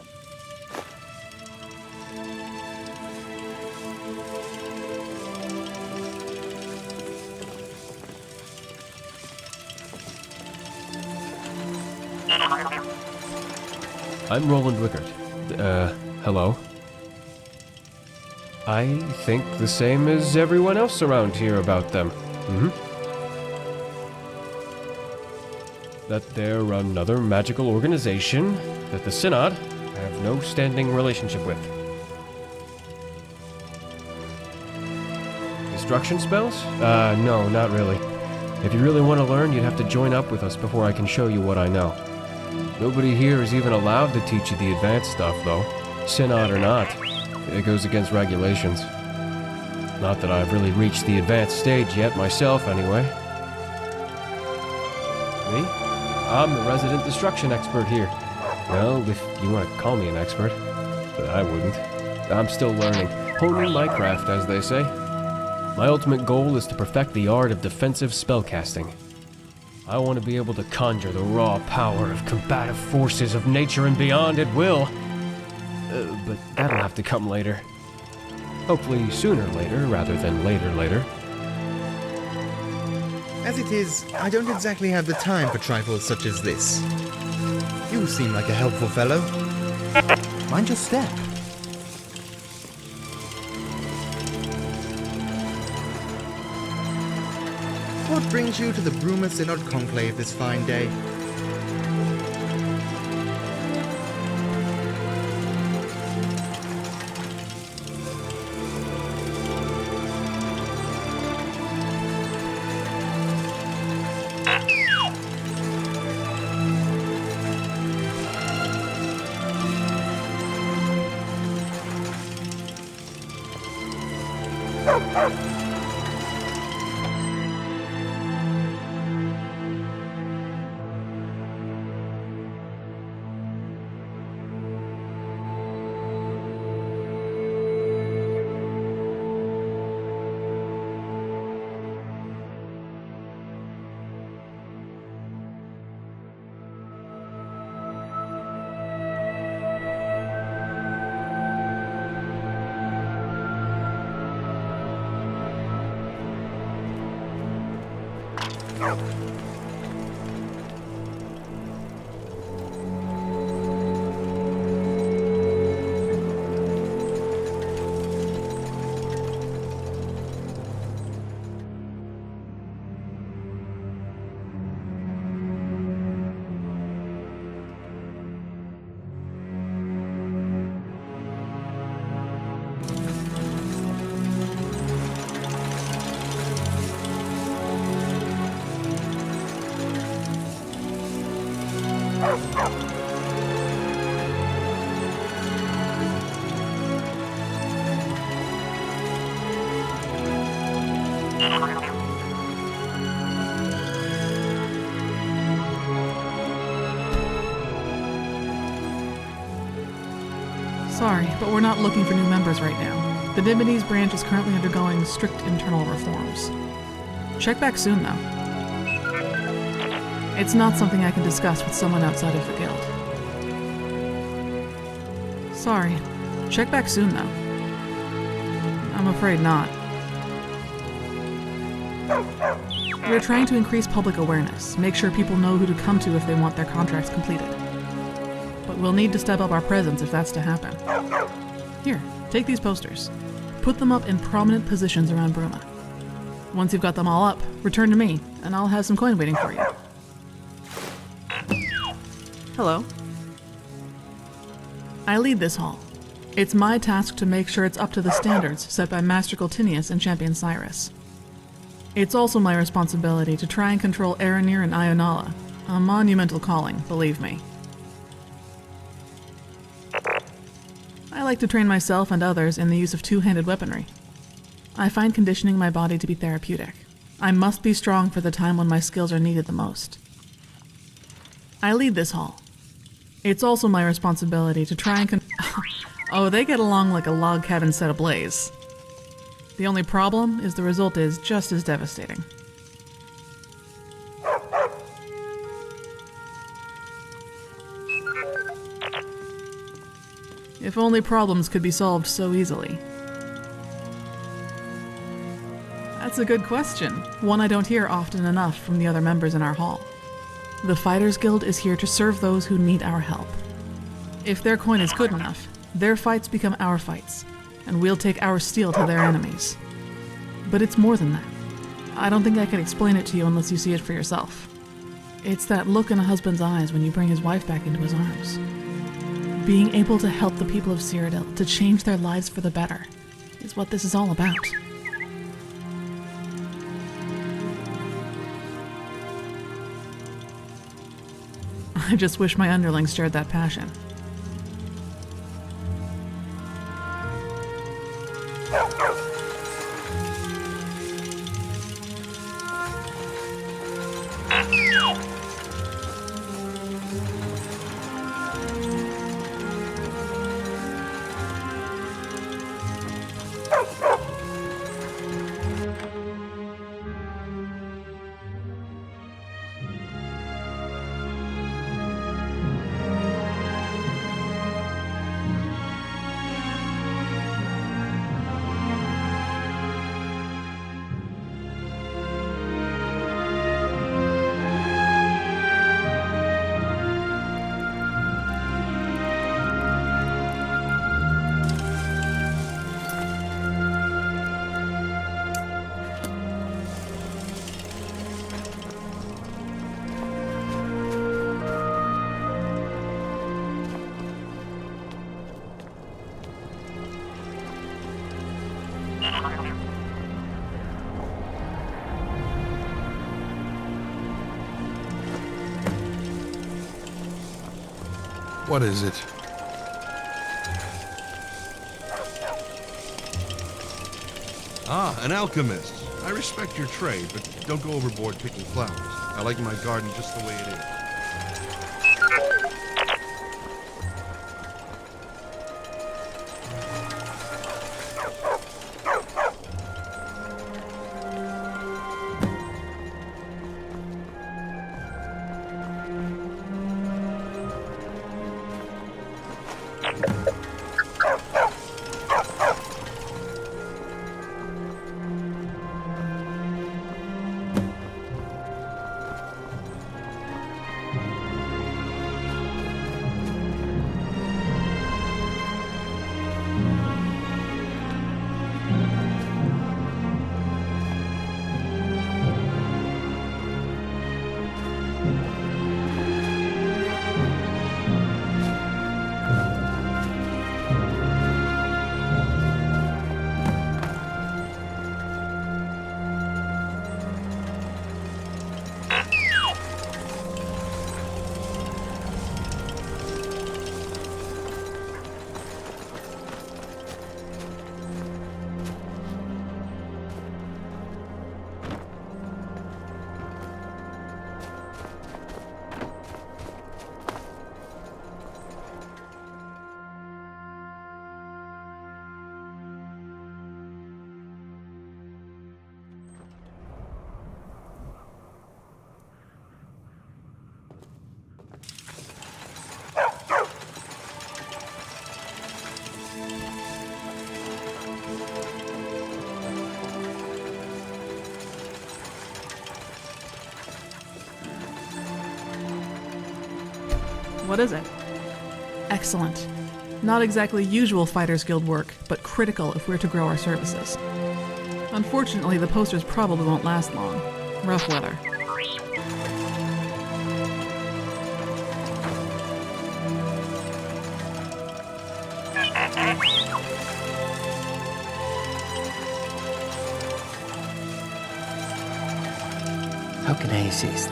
I'm Roland Wickert. Hello? I think the same as everyone else around here about them. That they're another magical organization that the Synod have no standing relationship with. Destruction spells? No, not really. If you really want to learn, you'd have to join up with us before I can show you what I know. Nobody here is even allowed to teach you the advanced stuff, though. Synod or not. It goes against regulations. Not that I've really reached the advanced stage yet myself, anyway. Me? I'm the resident destruction expert here. Well, if you want to call me an expert. But I wouldn't. I'm still learning. Honing my craft, as they say. My ultimate goal is to perfect the art of defensive spellcasting. I want to be able to conjure the raw power of combative forces of nature and beyond at will. But that'll have to come later. Hopefully sooner later, rather than later. As it is, I don't exactly have the time for trifles such as this. You seem like a helpful fellow. Mind your step. What brings you to the Bruma Synod Conclave this fine day? Sorry, but we're not looking for new members right now. The Divinities branch is currently undergoing strict internal reforms. Check back soon, though. It's not something I can discuss with someone outside of the guild. Sorry. Check back soon, though. I'm afraid not. We're trying to increase public awareness, make sure people know who to come to if they want their contracts completed. But but we'll need to step up our presence if that's to happen. Here, take these posters. Put them up in prominent positions around Bruma. Once you've got them all up, return to me, and I'll have some coin waiting for you. Hello. I lead this hall. It's my task to make sure it's up to the standards set by Master Goltinius and Champion Cyrus. It's also my responsibility to try and control Aranir and Ionala, a monumental calling, believe me. I like to train myself and others in the use of two-handed weaponry. I find conditioning my body to be therapeutic. I must be strong for the time when my skills are needed the most. I lead this hall. It's also my responsibility to try and Oh, they get along like a log cabin set ablaze. The only problem is the result is just as devastating. If only problems could be solved so easily. That's a good question, one I don't hear often enough from the other members in our hall. The Fighters Guild is here to serve those who need our help. If their coin is good enough, their fights become our fights, and we'll take our steel to their enemies. But it's more than that. I don't think I can explain it to you unless you see it for yourself. It's that look in a husband's eyes when you bring his wife back into his arms. Being able to help the people of Cyrodiil to change their lives for the better is what this is all about. I just wish my underlings shared that passion. What is it? Ah, an alchemist. I respect your trade, but don't go overboard picking flowers. I like my garden just the way it is. What is it? Excellent. Not exactly usual Fighters Guild work, but critical if we're to grow our services. Unfortunately, the posters probably won't last long. Rough weather. How can I assist?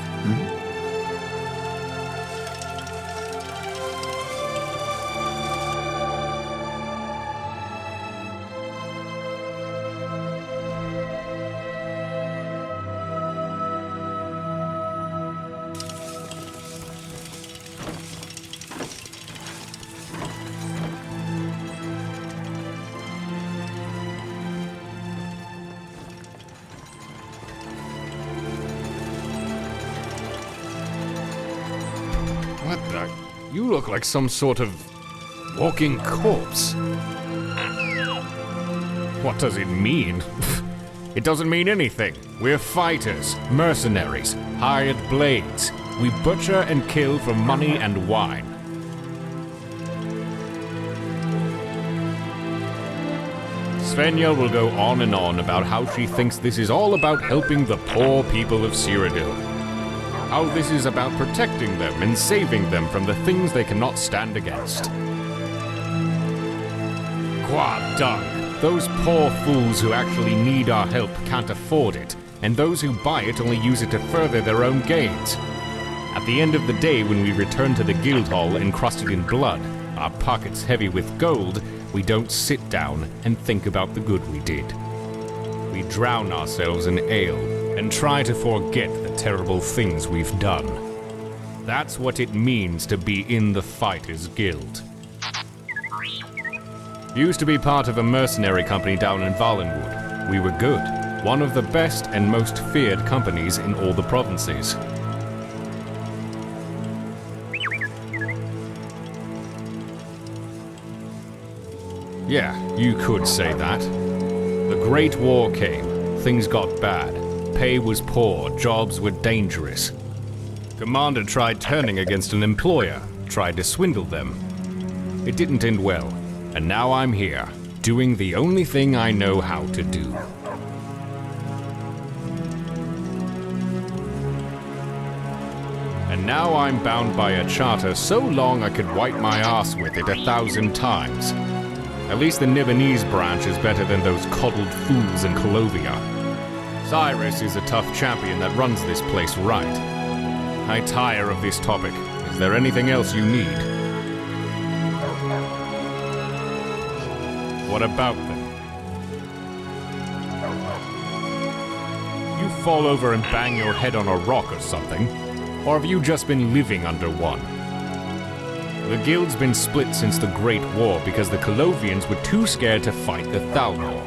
What the? You look like some sort of walking corpse. What does it mean? It doesn't mean anything. We're fighters, mercenaries, hired blades. We butcher and kill for money and wine. Svenja will go on and on about how she thinks this is all about helping the poor people of Cyrodiil. How this is about protecting them and saving them from the things they cannot stand against. Qua dung! Those poor fools who actually need our help can't afford it, and those who buy it only use it to further their own gains. At the end of the day, when we return to the guild hall encrusted in blood, our pockets heavy with gold, we don't sit down and think about the good we did. We drown ourselves in ale and try to forget the terrible things we've done. That's what it means to be in the Fighters Guild. Used to be part of a mercenary company down in Valenwood. We were good. One of the best and most feared companies in all the provinces. Yeah, you could say that. The Great War came. Things got bad. Pay was poor. Jobs were dangerous. Commander tried turning against an employer. Tried to swindle them. It didn't end well. And now I'm here, doing the only thing I know how to do. And now I'm bound by a charter so long I could wipe my ass with it 1,000 times. At least the Nibonese branch is better than those coddled fools in Colovia. Cyrus is a tough champion that runs this place right. I tire of this topic. Is there anything else you need? What about them? You fall over and bang your head on a rock or something? Or have you just been living under one? The guild's been split since the Great War because the Colovians were too scared to fight the Thalmor.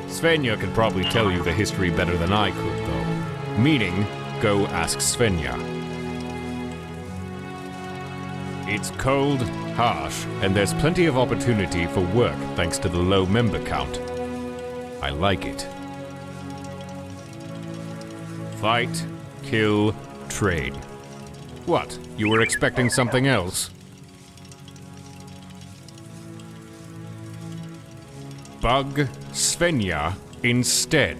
Svenja could probably tell you the history better than I could, though. Meaning, go ask Svenja. It's cold, harsh, and there's plenty of opportunity for work thanks to the low member count. I like it. Fight, kill, trade. What, you were expecting something else? Bug Svenja instead.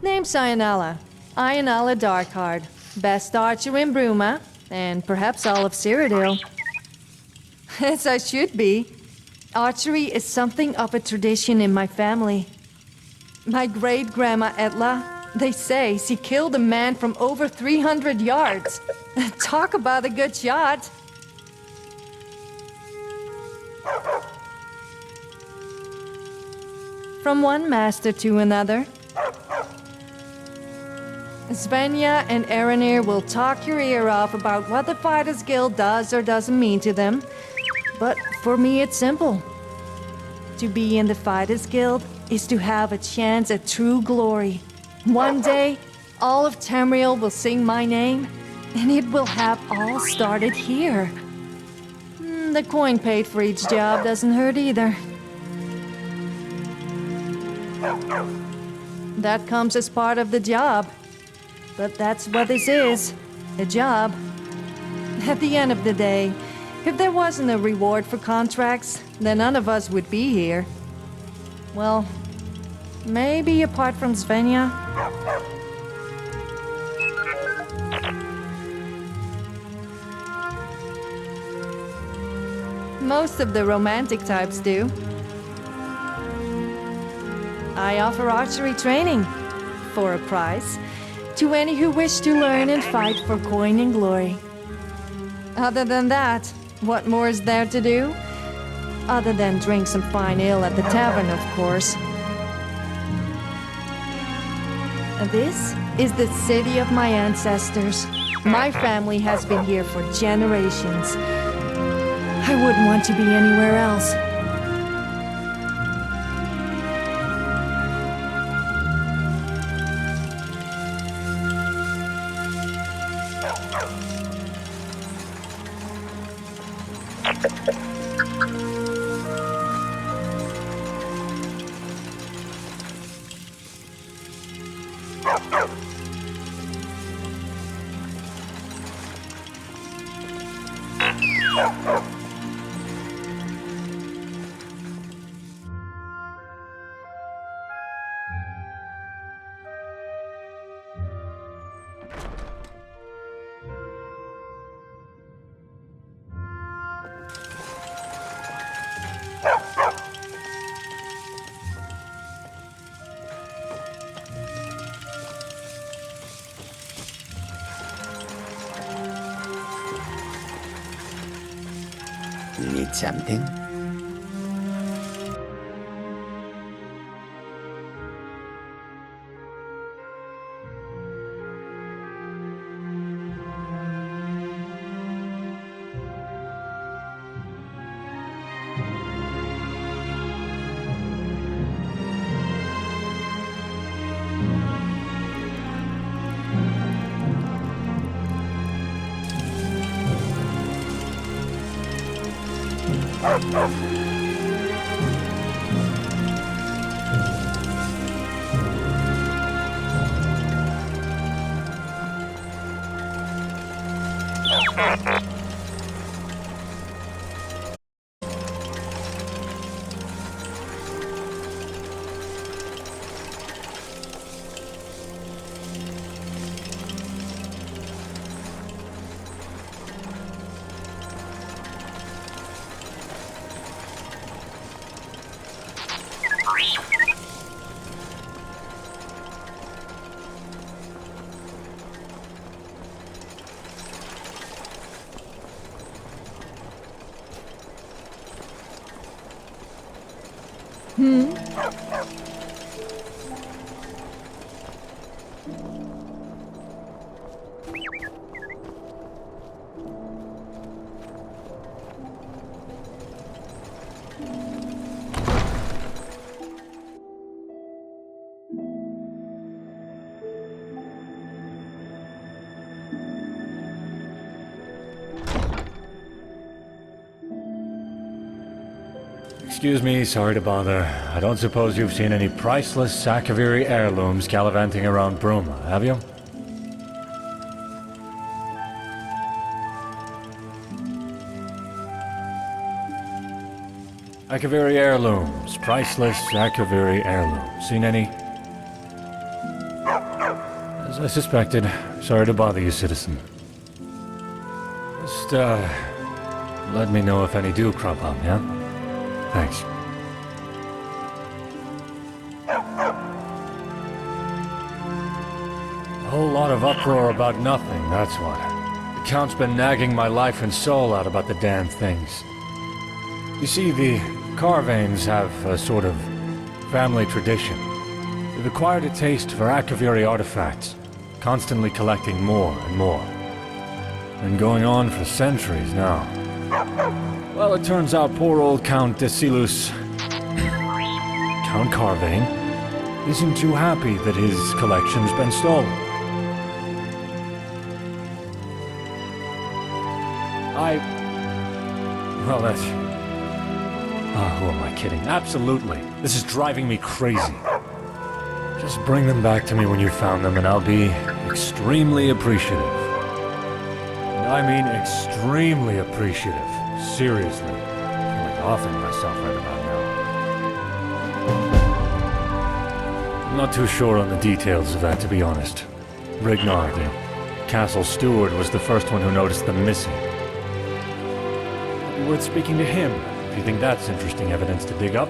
Name's Ionala. Ionala Darkguard. Best archer in Bruma, and perhaps all of Cyrodiil. As I should be. Archery is something of a tradition in my family. My great-grandma Etla, they say she killed a man from over 300 yards. Talk about a good shot. From one master to another. Svenja and Erenir will talk your ear off about what the Fighters Guild does or doesn't mean to them. But for me, it's simple. To be in the Fighters Guild is to have a chance at true glory. One day, all of Tamriel will sing my name, and it will have all started here. Having the coin paid for each job doesn't hurt either. That comes as part of the job. But that's what this is, a job. At the end of the day, if there wasn't a reward for contracts, then none of us would be here. Well, maybe apart from Svenja. Most of the romantic types do. I offer archery training, for a price, to any who wish to learn and fight for coin and glory. Other than that, what more is there to do? Other than drink some fine ale at the tavern, of course. This is the city of my ancestors. My family has been here for generations. I wouldn't want to be anywhere else. Need something? Excuse me, sorry to bother. I don't suppose you've seen any priceless Sakaviri heirlooms gallivanting around Bruma, have you? Sakaviri heirlooms. Priceless Sakaviri heirlooms. Seen any? As I suspected. Sorry to bother you, citizen. Just, let me know if any do crop up, yeah? Thanks. A whole lot of uproar about nothing, that's what. The Count's been nagging my life and soul out about the damn things. You see, the Carvanes have a sort of family tradition. They've acquired a taste for Akaviri artifacts, constantly collecting more and more. Been going on for centuries now. Well, it turns out poor old Count Desilus, Count Carvane, isn't too happy that his collection's been stolen. Well, that's... Oh, who am I kidding? Absolutely. This is driving me crazy. Just bring them back to me when you found them, and I'll be extremely appreciative. And I mean extremely appreciative. Seriously. I feel like offering myself right about now. I'm not too sure on the details of that, to be honest. Rignar, the castle steward, was the first one who noticed them missing. It'd be worth speaking to him, if you think that's interesting evidence to dig up.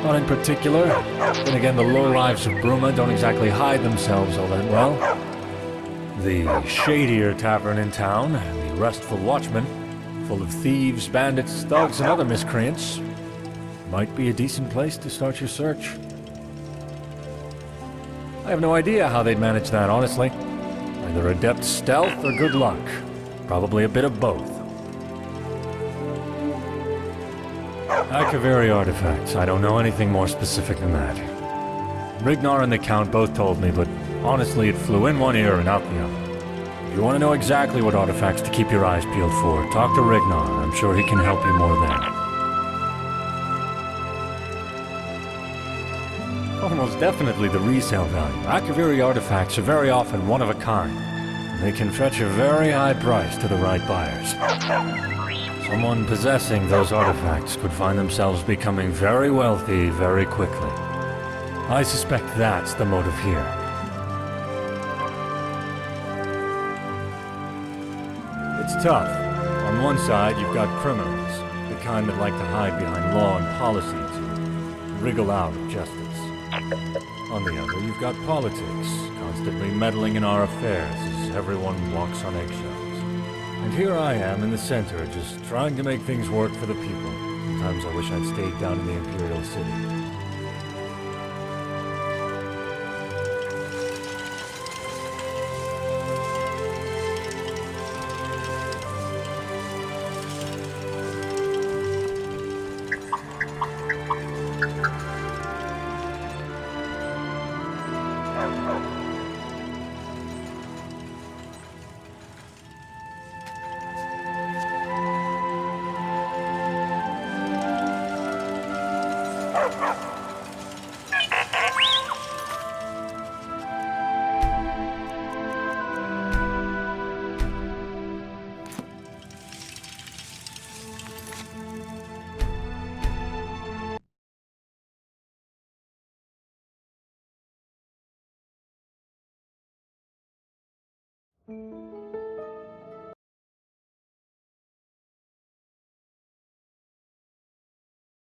Not in particular. Then again, the lowlives of Bruma don't exactly hide themselves all that well. The shadier tavern in town, the Restful Watchman, full of thieves, bandits, thugs, and other miscreants, might be a decent place to start your search. I have no idea how they'd manage that, honestly. Either adept stealth or good luck. Probably a bit of both. Akaviri artifacts. I don't know anything more specific than that. Rignar and the Count both told me, but honestly it flew in one ear and out the other. If you want to know exactly what artifacts to keep your eyes peeled for, talk to Rignar. I'm sure he can help you more there. Almost definitely the resale value. Akaviri artifacts are very often one of a kind, and they can fetch a very high price to the right buyers. Someone possessing those artifacts could find themselves becoming very wealthy very quickly. I suspect that's the motive here. It's tough. On one side, you've got criminals, the kind that like to hide behind law and policy to wriggle out of justice. On the other, you've got politics, constantly meddling in our affairs as everyone walks on eggshells. And here I am in the center, just trying to make things work for the people. Sometimes I wish I'd stayed down in the Imperial City.